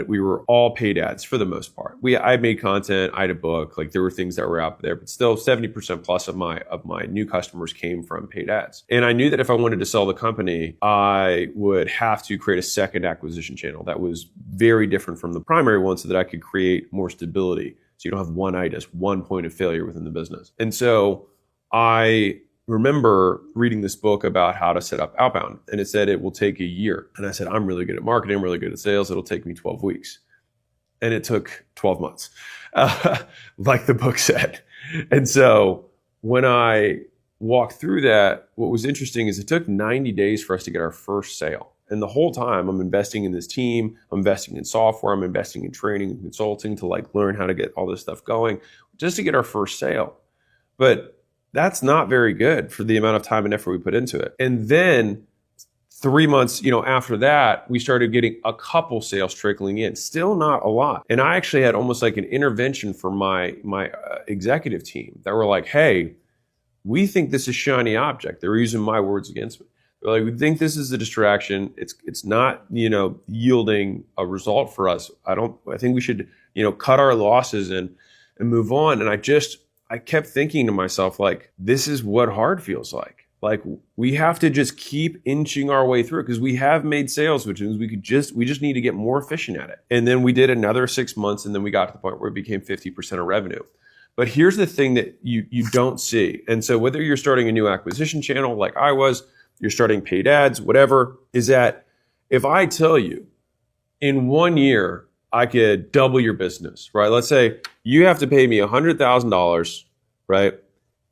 we were all paid ads for the most part. I made content, I had a book, like there were things that were out there, but still 70% plus of my new customers came from paid ads. And I knew that if I wanted to sell the company, I would have to create a second acquisition channel that was very different from the primary one so that I could create more stability. So you don't have one itis, one point of failure within the business. And so I remember reading this book about how to set up outbound, and it said it will take a year. And I said, I'm really good at marketing, I'm really good at sales. It'll take me 12 weeks. And it took 12 months, like the book said. And so when I walked through that, what was interesting is it took 90 days for us to get our first sale. And the whole time I'm investing in this team, I'm investing in software, I'm investing in training and consulting to like learn how to get all this stuff going just to get our first sale. But that's not very good for the amount of time and effort we put into it. And then 3 months, after that, we started getting a couple sales trickling in, still not a lot. And I actually had almost like an intervention from my executive team that were like, hey, we think this is shiny object. They're using my words against me. They're like, we think this is a distraction. It's not, yielding a result for us. I think we should, cut our losses and move on. And I kept thinking to myself, like, this is what hard feels like. Like, we have to just keep inching our way through because we have made sales, which means we just need to get more efficient at it. And then we did another 6 months, and then we got to the point where it became 50% of revenue. But here's the thing that you don't see. And so whether you're starting a new acquisition channel like I was, you're starting paid ads, whatever, is that if I tell you in 1 year, I could double your business, right? Let's say you have to pay me $100,000, right?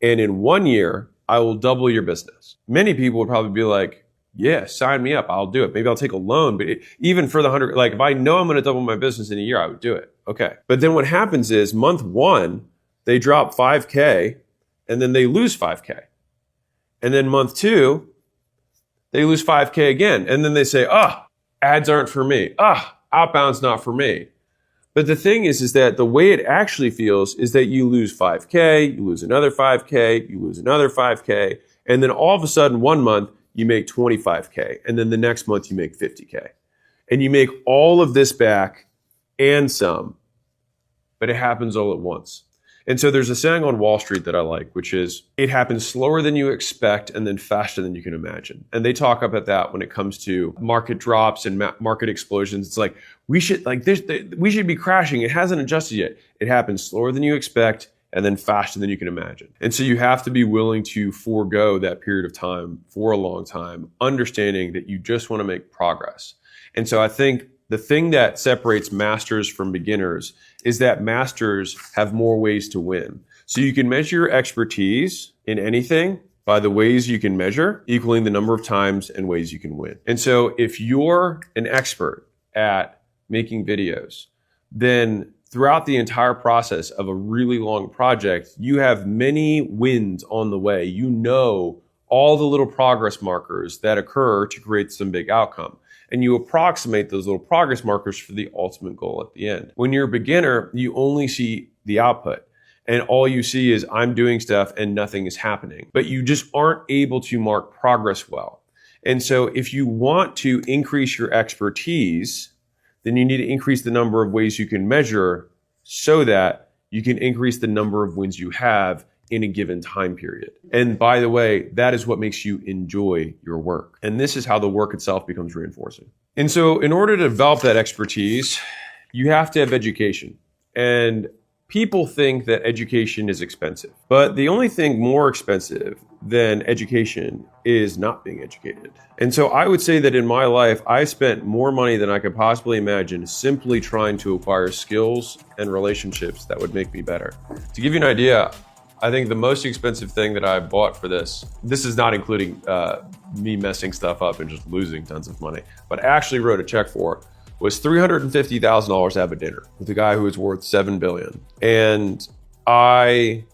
And in 1 year, I will double your business. Many people would probably be like, yeah, sign me up. I'll do it. Maybe I'll take a loan, but even for the 100, like if I know I'm going to double my business in a year, I would do it. Okay. But then what happens is month 1, they drop 5K and then they lose 5K. And then month 2, they lose 5K again. And then they say, ads aren't for me. Outbound's not for me. But the thing is that the way it actually feels is that you lose 5K, you lose another 5K, you lose another 5K. And then all of a sudden, 1 month, you make 25K. And then the next month, you make 50K. And you make all of this back and some, but it happens all at once. And so there's a saying on Wall Street that I like, which is it happens slower than you expect and then faster than you can imagine. And they talk about that when it comes to market drops and market explosions. It's like we should be crashing. It hasn't adjusted yet. It happens slower than you expect and then faster than you can imagine. And so you have to be willing to forego that period of time for a long time, understanding that you just want to make progress. And so I think the thing that separates masters from beginners is that masters have more ways to win. So you can measure your expertise in anything by the ways you can measure, equaling the number of times and ways you can win. And so if you're an expert at making videos, then throughout the entire process of a really long project, you have many wins on the way. You know all the little progress markers that occur to create some big outcome. And you approximate those little progress markers for the ultimate goal at the end. When you're a beginner, you only see the output. And all you see is I'm doing stuff and nothing is happening. But you just aren't able to mark progress well. And so if you want to increase your expertise, then you need to increase the number of ways you can measure so that you can increase the number of wins you have in a given time period. And by the way, that is what makes you enjoy your work. And this is how the work itself becomes reinforcing. And so in order to develop that expertise, you have to have education. And people think that education is expensive. But the only thing more expensive than education is not being educated. And so I would say that in my life, I spent more money than I could possibly imagine simply trying to acquire skills and relationships that would make me better. To give you an idea, I think the most expensive thing that I bought for this is not including me messing stuff up and just losing tons of money, but I actually wrote a check for, was $350,000 to have a dinner with a guy who was worth $7 billion. And I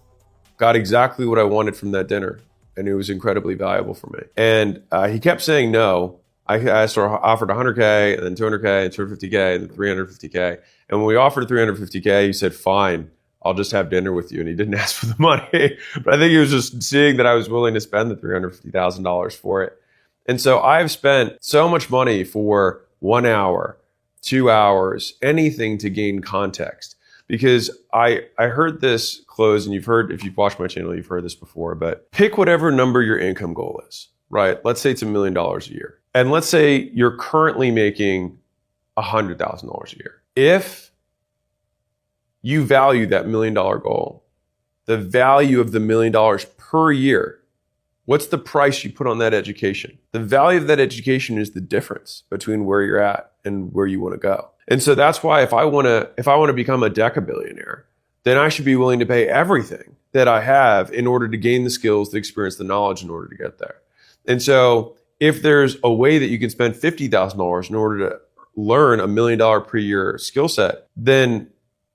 got exactly what I wanted from that dinner. And it was incredibly valuable for me. And he kept saying no. I sort of offered 100K and then 200K and 250K and then 350K. And when we offered 350K, he said, fine, I'll just have dinner with you. And he didn't ask for the money, but I think he was just seeing that I was willing to spend the $350,000 for it. And so I've spent so much money for 1 hour, 2 hours, anything to gain context. Because I heard this close, and if you've watched my channel, you've heard this before, but pick whatever number your income goal is, right? Let's say it's $1 million a year. And let's say you're currently making $100,000 a year. If you value that $1 million goal, the value of the $1 million per year, what's the price you put on that education? The value of that education is the difference between where you're at and where you want to go. And so that's why if I want to become a decabillionaire, then I should be willing to pay everything that I have in order to gain the skills, the experience, the knowledge in order to get there. And so if there's a way that you can spend $50,000 in order to learn $1 million per year skill set, then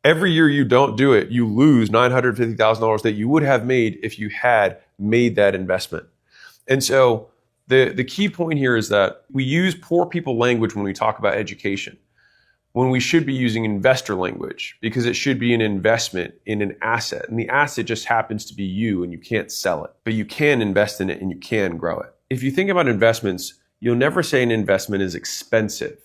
every year you don't do it, you lose $950,000 that you would have made if you had made that investment. And so the key point here is that we use poor people language when we talk about education, when we should be using investor language, because it should be an investment in an asset. And the asset just happens to be you, and you can't sell it, but you can invest in it and you can grow it. If you think about investments, you'll never say an investment is expensive.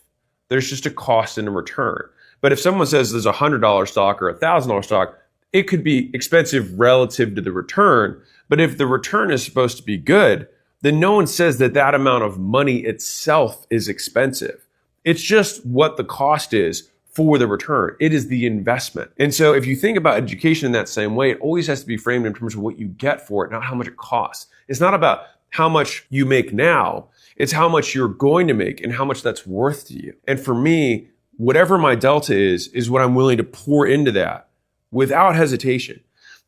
There's just a cost and a return. But if someone says there's a $100 stock or a $1,000 stock, it could be expensive relative to the return. But if the return is supposed to be good, then no one says that that amount of money itself is expensive. It's just what the cost is for the return. It is the investment. And so if you think about education in that same way, it always has to be framed in terms of what you get for it, not how much it costs. It's not about how much you make now. It's how much you're going to make and how much that's worth to you. And for me, whatever my delta is what I'm willing to pour into that without hesitation.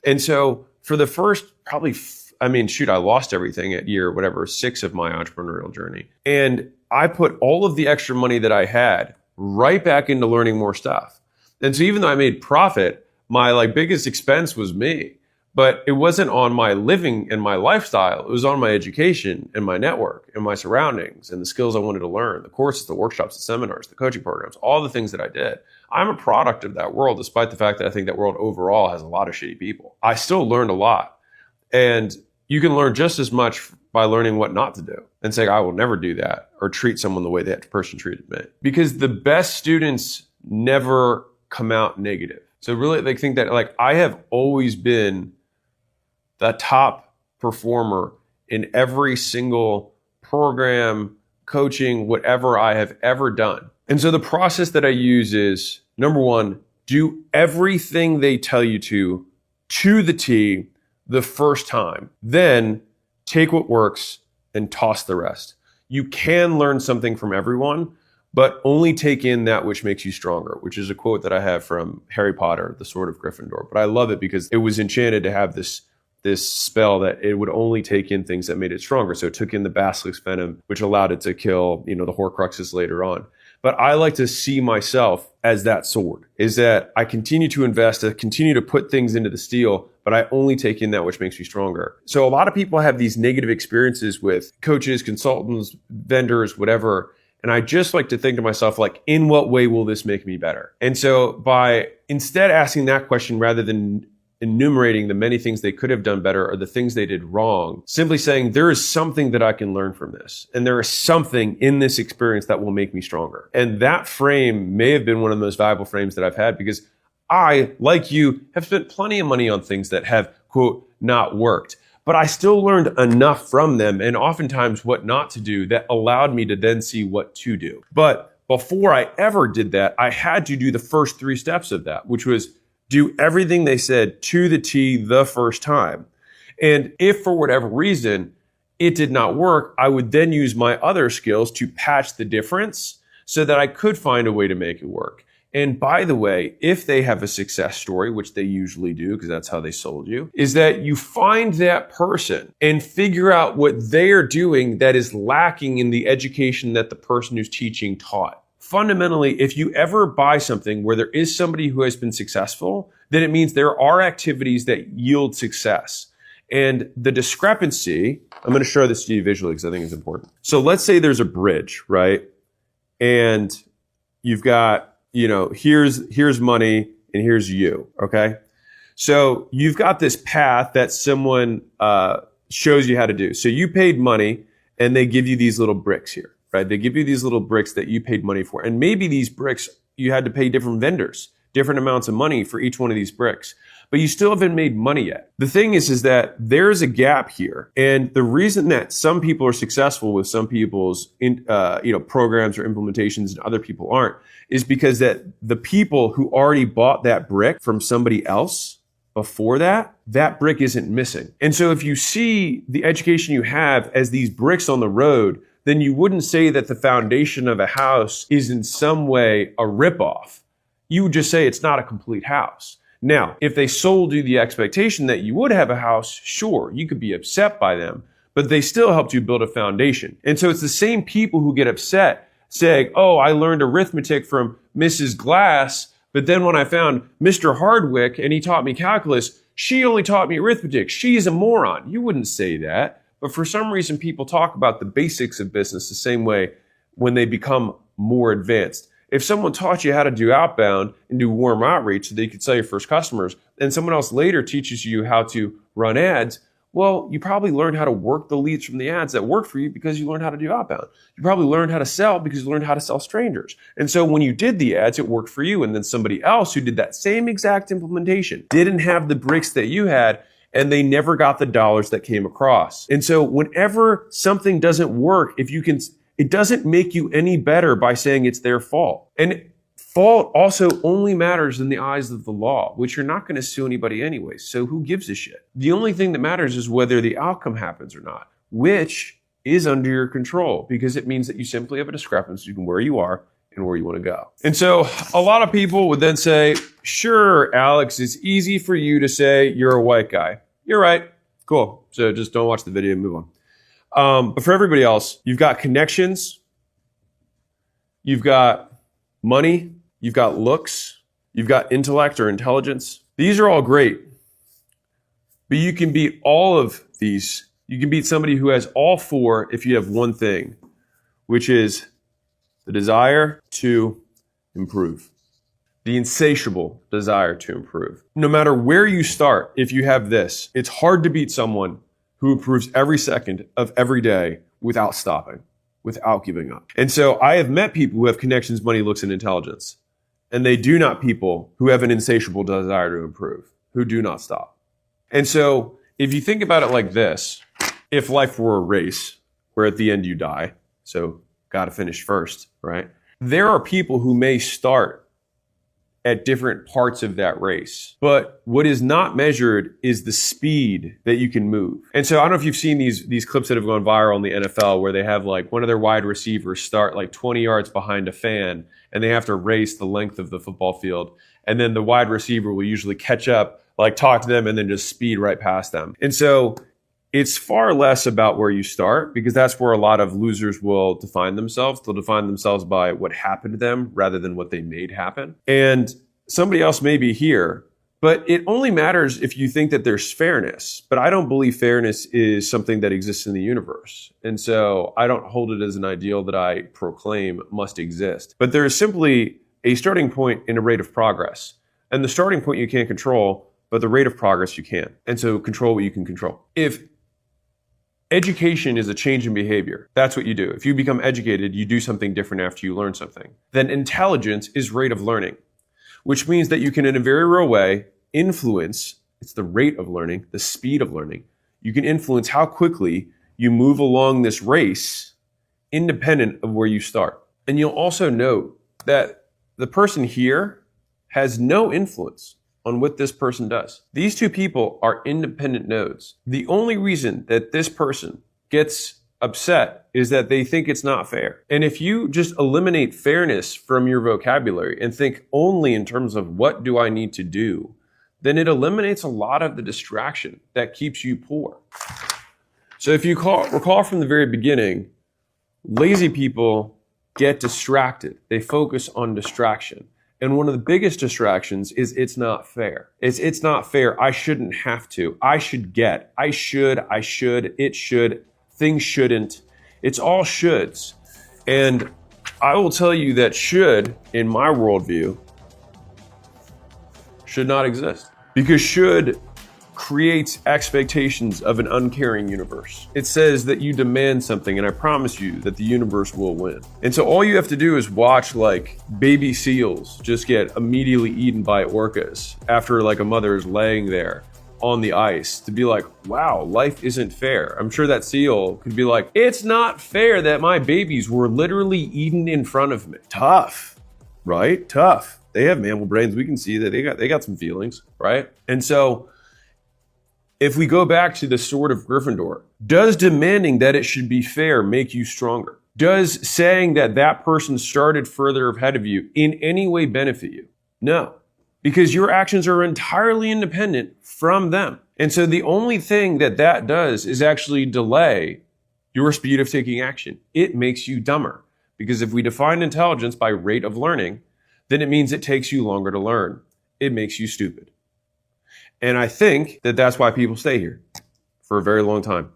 And so for the first I lost everything at year, 6 of my entrepreneurial journey. And I put all of the extra money that I had right back into learning more stuff. And so even though I made profit, my biggest expense was me. But it wasn't on my living and my lifestyle. It was on my education and my network and my surroundings and the skills I wanted to learn, the courses, the workshops, the seminars, the coaching programs, all the things that I did. I'm a product of that world, despite the fact that I think that world overall has a lot of shitty people. I still learned a lot. And you can learn just as much by learning what not to do and saying, I will never do that, or treat someone the way that person treated me. Because the best students never come out negative. So really, they think that I have always been the top performer in every single program, coaching, whatever I have ever done. And so the process that I use is, number one, do everything they tell you to the T the first time. Then take what works and toss the rest. You can learn something from everyone, but only take in that which makes you stronger, which is a quote that I have from Harry Potter, The Sword of Gryffindor. But I love it because it was enchanted to have this spell that it would only take in things that made it stronger. So it took in the basilisk venom, which allowed it to kill, the Horcruxes later on. But I like to see myself as that sword, is that I continue to invest, I continue to put things into the steel, but I only take in that which makes me stronger. So a lot of people have these negative experiences with coaches, consultants, vendors, whatever. And I just like to think to myself, in what way will this make me better? And so by instead asking that question rather than enumerating the many things they could have done better or the things they did wrong, simply saying there is something that I can learn from this. And there is something in this experience that will make me stronger. And that frame may have been one of the most valuable frames that I've had, because I, like you, have spent plenty of money on things that have, quote, not worked. But I still learned enough from them, and oftentimes what not to do, that allowed me to then see what to do. But before I ever did that, I had to do the first 3 steps of that, which was do everything they said to the T the first time. And if for whatever reason it did not work, I would then use my other skills to patch the difference so that I could find a way to make it work. And by the way, if they have a success story, which they usually do, because that's how they sold you, is that you find that person and figure out what they are doing that is lacking in the education that the person who's teaching taught. Fundamentally, if you ever buy something where there is somebody who has been successful, then it means there are activities that yield success. And the discrepancy, I'm going to show this to you visually because I think it's important. So let's say there's a bridge, right? And you've got, here's money and here's you, okay? So you've got this path that someone shows you how to do. So you paid money and they give you these little bricks here, right? They give you these little bricks that you paid money for. And maybe these bricks, you had to pay different vendors, different amounts of money for each one of these bricks, but you still haven't made money yet. The thing is that there's a gap here. And the reason that some people are successful with some people's programs or implementations and other people aren't is because that the people who already bought that brick from somebody else before that brick isn't missing. And so if you see the education you have as these bricks on the road, then you wouldn't say that the foundation of a house is in some way a ripoff. You would just say it's not a complete house. Now, if they sold you the expectation that you would have a house, sure, you could be upset by them, but they still helped you build a foundation. And so it's the same people who get upset saying, oh, I learned arithmetic from Mrs. Glass, but then when I found Mr. Hardwick and he taught me calculus, she only taught me arithmetic. She's a moron. You wouldn't say that. But for some reason, people talk about the basics of business the same way when they become more advanced. If someone taught you how to do outbound and do warm outreach so that you could sell your first customers, and someone else later teaches you how to run ads, well, you probably learned how to work the leads from the ads that work for you because you learned how to do outbound. You probably learned how to sell because you learned how to sell strangers. And so when you did the ads, it worked for you. And then somebody else who did that same exact implementation didn't have the bricks that you had, and they never got the dollars that came across. And so whenever something doesn't work, it doesn't make you any better by saying it's their fault. And fault also only matters in the eyes of the law, which you're not going to sue anybody anyway. So who gives a shit? The only thing that matters is whether the outcome happens or not, which is under your control, because it means that you simply have a discrepancy between where you are and where you want to go. And so a lot of people would then say, sure, Alex, it's easy for you to say you're a white guy. You're right. Cool. So just don't watch the video and move on. But for everybody else, you've got connections, you've got money, you've got looks, you've got intellect or intelligence. These are all great, but you can beat all of these. You can beat somebody who has all four if you have one thing, which is the desire to improve. The insatiable desire to improve. No matter where you start, if you have this, it's hard to beat someone who improves every second of every day without stopping, without giving up. And so I have met people who have connections, money, looks, and intelligence. And they do not people who have an insatiable desire to improve, who do not stop. And so if you think about it like this, if life were a race where at the end you die, so got to finish first, right? There are people who may start at different parts of that race. But what is not measured is the speed that you can move. And so I don't know if you've seen these clips that have gone viral in the NFL where they have like one of their wide receivers start like 20 yards behind a fan and they have to race the length of the football field. And then the wide receiver will usually catch up, like talk to them and then just speed right past them. And so it's far less about where you start, because that's where a lot of losers will define themselves. They'll define themselves by what happened to them rather than what they made happen. And somebody else may be here, but it only matters if you think that there's fairness. But I don't believe fairness is something that exists in the universe. And so I don't hold it as an ideal that I proclaim must exist. But there is simply a starting point and a rate of progress. And the starting point you can't control, but the rate of progress you can. And so control what you can control. If education is a change in behavior, that's what you do. If you become educated, you do something different after you learn something. Then intelligence is rate of learning, which means that you can, in a very real way, influence, it's the rate of learning, the speed of learning. You can influence how quickly you move along this race independent of where you start. And you'll also note that the person here has no influence on what this person does. These two people are independent nodes. The only reason that this person gets upset is that they think it's not fair. And if you just eliminate fairness from your vocabulary and think only in terms of what do I need to do, then it eliminates a lot of the distraction that keeps you poor. So if you recall from the very beginning, lazy people get distracted. They focus on distraction. And one of the biggest distractions is it's not fair. It's not fair. I shouldn't have to. I should get. I should. It should. Things shouldn't. It's all shoulds. And I will tell you that should, in my worldview, should not exist. Because should creates expectations of an uncaring universe. It says that you demand something, and I promise you that the universe will win. And so all you have to do is watch like baby seals just get immediately eaten by orcas after like a mother is laying there on the ice to be like, wow, life isn't fair. I'm sure that seal could be like, it's not fair that my babies were literally eaten in front of me. Tough, right? Tough. They have mammal brains. We can see that they got some feelings, right? And so if we go back to the sword of Gryffindor, does demanding that it should be fair make you stronger? Does saying that that person started further ahead of you in any way benefit you? No, because your actions are entirely independent from them. And so the only thing that that does is actually delay your speed of taking action. It makes you dumber, because if we define intelligence by rate of learning, then it means it takes you longer to learn. It makes you stupid. And I think that that's why people stay here for a very long time.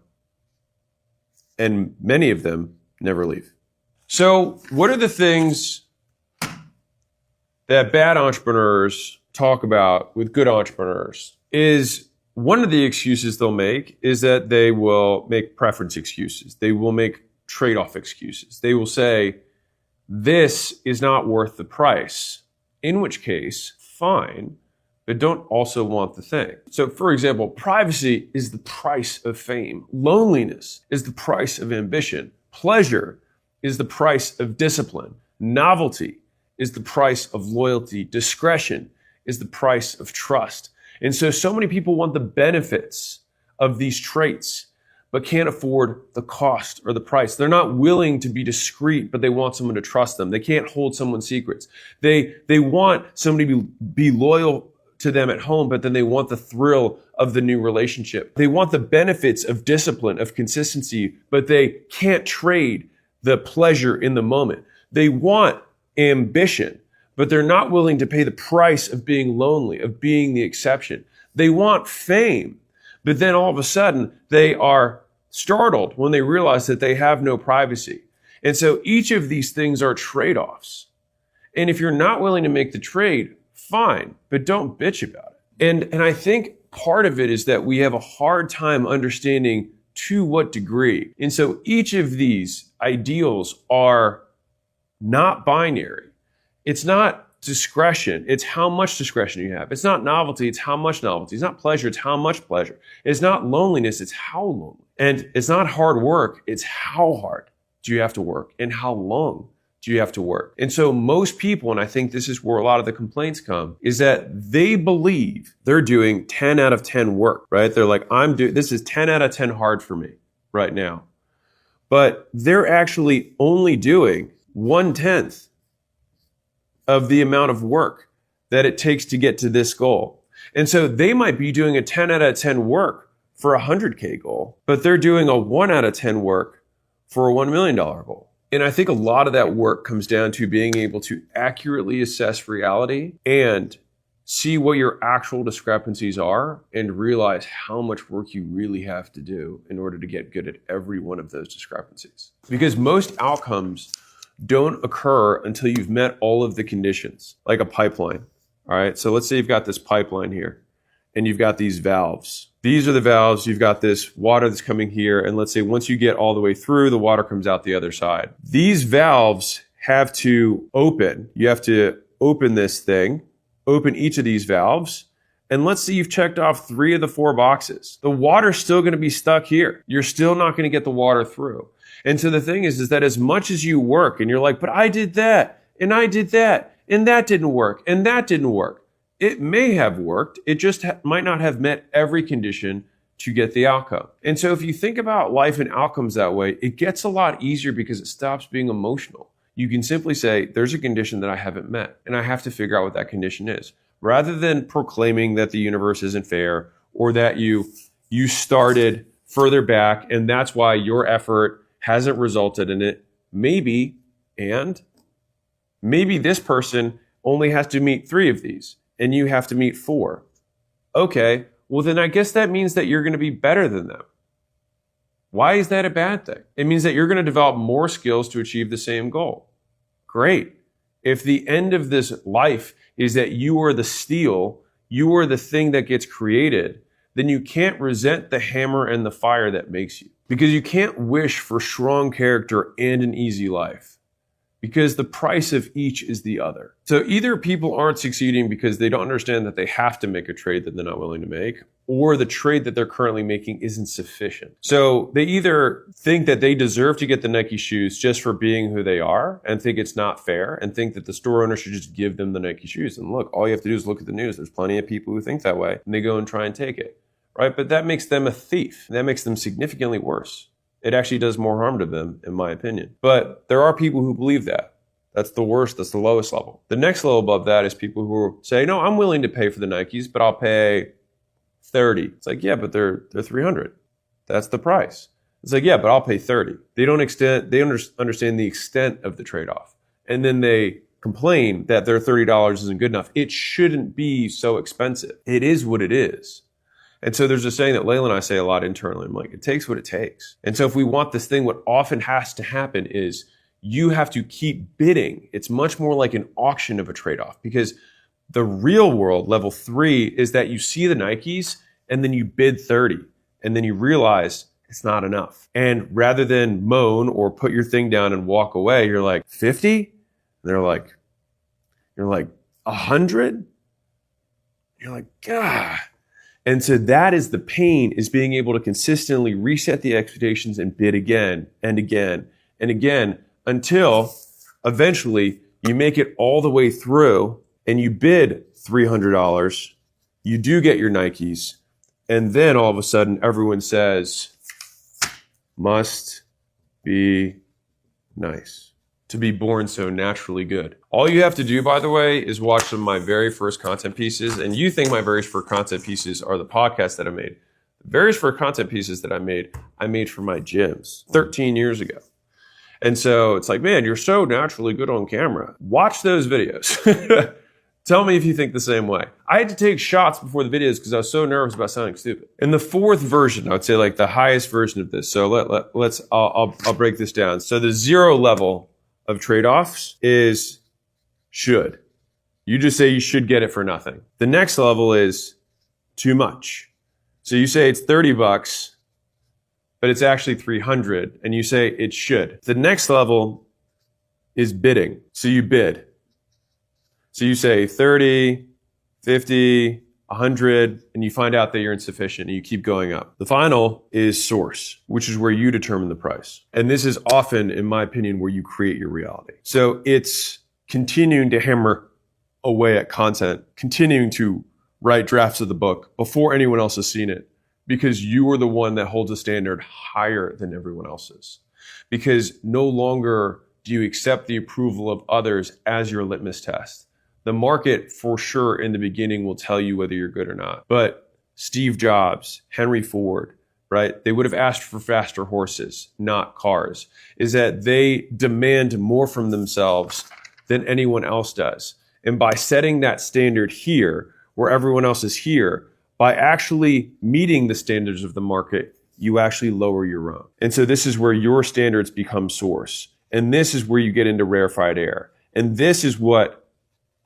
And many of them never leave. So what are the things that bad entrepreneurs talk about with good entrepreneurs? Is one of the excuses they'll make is that they will make preference excuses. They will make trade-off excuses. They will say, this is not worth the price, in which case, fine, but don't also want the thing. So for example, privacy is the price of fame. Loneliness is the price of ambition. Pleasure is the price of discipline. Novelty is the price of loyalty. Discretion is the price of trust. And so many people want the benefits of these traits, but can't afford the cost or the price. They're not willing to be discreet, but they want someone to trust them. They can't hold someone's secrets. They want somebody to be loyal to them at home, but then they want the thrill of the new relationship. They want the benefits of discipline, of consistency, but they can't trade the pleasure in the moment. They want ambition, but they're not willing to pay the price of being lonely, of being the exception. They want fame, but then all of a sudden they are startled when they realize that they have no privacy. And so each of these things are trade-offs. And if you're not willing to make the trade, fine, but don't bitch about it. And I think part of it is that we have a hard time understanding to what degree. And so each of these ideals are not binary. It's not discretion. It's how much discretion you have. It's not novelty. It's how much novelty. It's not pleasure. It's how much pleasure. It's not loneliness. It's how lonely. And it's not hard work. It's how hard do you have to work and how long do you have to work? And so most people, and I think this is where a lot of the complaints come, is that they believe they're doing 10 out of 10 work, right? They're like, this is 10 out of 10 hard for me right now. But they're actually only doing 1/10 of the amount of work that it takes to get to this goal. And so they might be doing a 10 out of 10 work for a 100K goal, but they're doing a 1 out of 10 work for a $1 million goal. And I think a lot of that work comes down to being able to accurately assess reality and see what your actual discrepancies are and realize how much work you really have to do in order to get good at every one of those discrepancies. Because most outcomes don't occur until you've met all of the conditions, like a pipeline. All right, so let's say you've got this pipeline here and you've got these valves. These are the valves. You've got this water that's coming here. And let's say once you get all the way through, the water comes out the other side. These valves have to open. You have to open this thing, open each of these valves. And let's say you've checked off 3 of the 4 boxes. The water's still going to be stuck here. You're still not going to get the water through. And so the thing is that as much as you work and you're like, but I did that and I did that and that didn't work and that didn't work. It may have worked. It just might not have met every condition to get the outcome. And so if you think about life and outcomes that way, it gets a lot easier because it stops being emotional. You can simply say, there's a condition that I haven't met, and I have to figure out what that condition is. Rather than proclaiming that the universe isn't fair or that you started further back and that's why your effort hasn't resulted in it. Maybe this person only has to meet 3 of these. And you have to meet 4. Okay, well then I guess that means that you're going to be better than them. Why is that a bad thing? It means that you're going to develop more skills to achieve the same goal. Great. If the end of this life is that you are the steel, you are the thing that gets created, then you can't resent the hammer and the fire that makes you. Because you can't wish for strong character and an easy life. Because the price of each is the other. So either people aren't succeeding because they don't understand that they have to make a trade that they're not willing to make, or the trade that they're currently making isn't sufficient. So they either think that they deserve to get the Nike shoes just for being who they are and think it's not fair and think that the store owner should just give them the Nike shoes. And look, all you have to do is look at the news. There's plenty of people who think that way and they go and try and take it, right? But that makes them a thief. That makes them significantly worse. It actually does more harm to them, in my opinion. But there are people who believe that. That's the worst. That's the lowest level. The next level above that is people who say, no, I'm willing to pay for the Nikes, but I'll pay 30. It's like, yeah, but they're 300. That's the price. It's like, yeah, but I'll pay 30. They don't understand the extent of the trade-off. And then they complain that their $30 isn't good enough. It shouldn't be so expensive. It is what it is. And so there's a saying that Layla and I say a lot internally. I'm like, it takes what it takes. And so if we want this thing, what often has to happen is you have to keep bidding. It's much more like an auction of a trade-off, because the real world, level 3, is that you see the Nikes and then you bid 30 and then you realize it's not enough. And rather than moan or put your thing down and walk away, you're like, 50? And you're like 100? You're like, God. And so that is the pain, is being able to consistently reset the expectations and bid again and again and again until eventually you make it all the way through and you bid $300. You do get your Nikes. And then all of a sudden everyone says, must be nice to be born so naturally good. All you have to do, by the way, is watch some of my very first content pieces. And you think my very first content pieces are the podcasts that I made. The very first content pieces that I made for my gyms 13 years ago. And so it's like, man, you're so naturally good on camera. Watch those videos. Tell me if you think the same way. I had to take shots before the videos because I was so nervous about sounding stupid. In the fourth version, I would say like the highest version of this. So I'll break this down. So the 0 level of trade-offs is should. You just say you should get it for nothing. The next level is too much. So you say it's $30, but it's actually 300, and you say it should. The next level is bidding. So you bid. So you say 30, 50, 100, and you find out that you're insufficient and you keep going up. The final is source, which is where you determine the price. And this is often, in my opinion, where you create your reality. So it's continuing to hammer away at content, continuing to write drafts of the book before anyone else has seen it, because you are the one that holds a standard higher than everyone else's. Because no longer do you accept the approval of others as your litmus test. The market, for sure, in the beginning will tell you whether you're good or not. But Steve Jobs, Henry Ford, right? They would have asked for faster horses, not cars. Is that they demand more from themselves than anyone else does. And by setting that standard here, where everyone else is here, by actually meeting the standards of the market, you actually lower your own. And so this is where your standards become source. And this is where you get into rarefied air. And this is what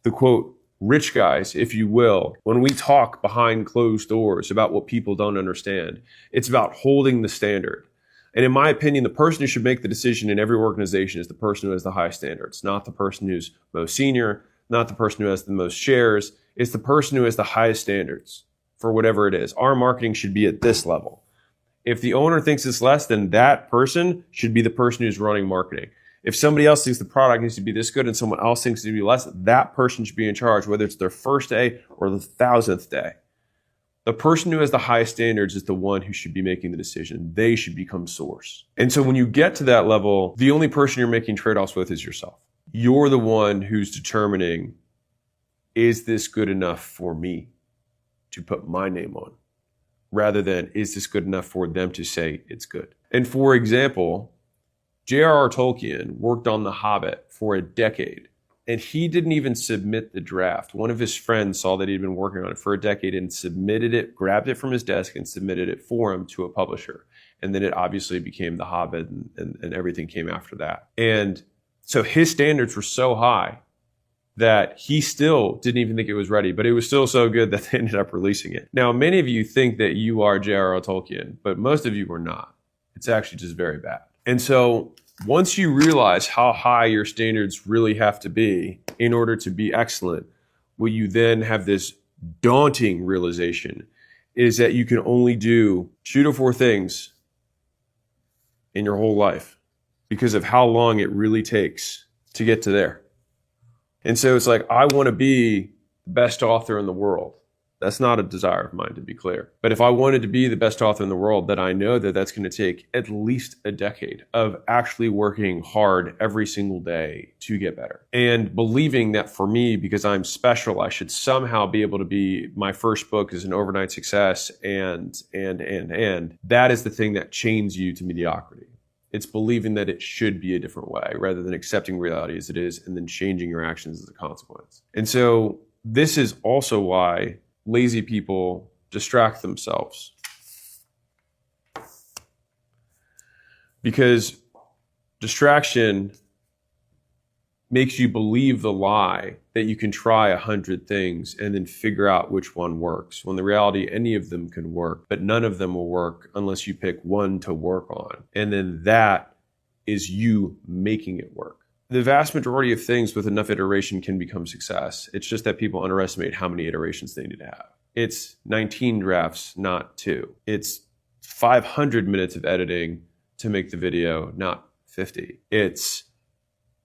the quote, rich guys, if you will, when we talk behind closed doors about what people don't understand, it's about holding the standard. And in my opinion, the person who should make the decision in every organization is the person who has the high standards, not the person who's most senior, not the person who has the most shares. It's the person who has the highest standards for whatever it is. Our marketing should be at this level. If the owner thinks it's less, then that person should be the person who's running marketing. If somebody else thinks the product needs to be this good and someone else thinks it needs to be less, that person should be in charge, whether it's their first day or the 1,000th day. The person who has the highest standards is the one who should be making the decision. They should become source. And so when you get to that level, the only person you're making trade-offs with is yourself. You're the one who's determining, is this good enough for me to put my name on? Rather than, is this good enough for them to say it's good? And for example, J.R.R. Tolkien worked on The Hobbit for a decade, and he didn't even submit the draft. One of his friends saw that he'd been working on it for a decade and submitted it, grabbed it from his desk and submitted it for him to a publisher. And then it obviously became The Hobbit, and everything came after that. And so his standards were so high that he still didn't even think it was ready, but it was still so good that they ended up releasing it. Now, many of you think that you are J.R.R. Tolkien, but most of you are not. It's actually just very bad. And so once you realize how high your standards really have to be in order to be excellent, what you then have this daunting realization is that you can only do 2 to 4 things in your whole life because of how long it really takes to get to there. And so it's like, I want to be the best author in the world. That's not a desire of mine, to be clear. But if I wanted to be the best author in the world, then I know that that's going to take at least a decade of actually working hard every single day to get better. And believing that for me, because I'm special, I should somehow be able to be, my first book is an overnight success, and that is the thing that chains you to mediocrity. It's believing that it should be a different way rather than accepting reality as it is and then changing your actions as a consequence. And so this is also why lazy people distract themselves. Because distraction makes you believe the lie that you can try 100 things and then figure out which one works. When the reality, any of them can work, but none of them will work unless you pick one to work on. And then that is you making it work. The vast majority of things with enough iteration can become success. It's just that people underestimate how many iterations they need to have. It's 19 drafts, not 2. It's 500 minutes of editing to make the video, not 50. It's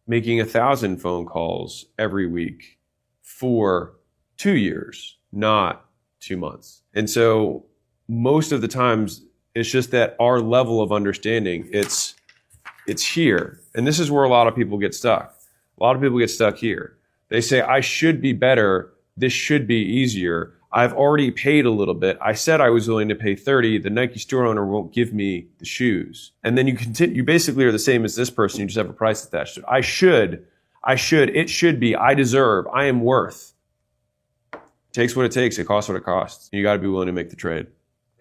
making 1,000 phone calls every week for 2 years, not 2 months. And so most of the times it's just that our level of understanding, it's here. And this is where a lot of people get stuck. A lot of people get stuck here. They say, I should be better. This should be easier. I've already paid a little bit. I said I was willing to pay 30. The Nike store owner won't give me the shoes. And then you continue, you basically are the same as this person. You just have a price attached to it. I should, it should be, I deserve, I am worth. It takes what it takes. It costs what it costs. You got to be willing to make the trade.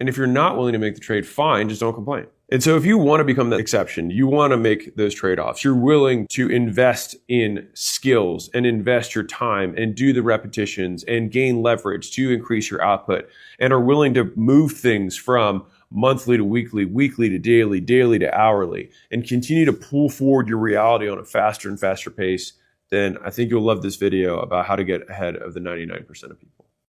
And if you're not willing to make the trade, fine, just don't complain. And so if you want to become the exception, you want to make those trade-offs, you're willing to invest in skills and invest your time and do the repetitions and gain leverage to increase your output, and are willing to move things from monthly to weekly, weekly to daily, daily to hourly, and continue to pull forward your reality on a faster and faster pace, then I think you'll love this video about how to get ahead of the 99% of people.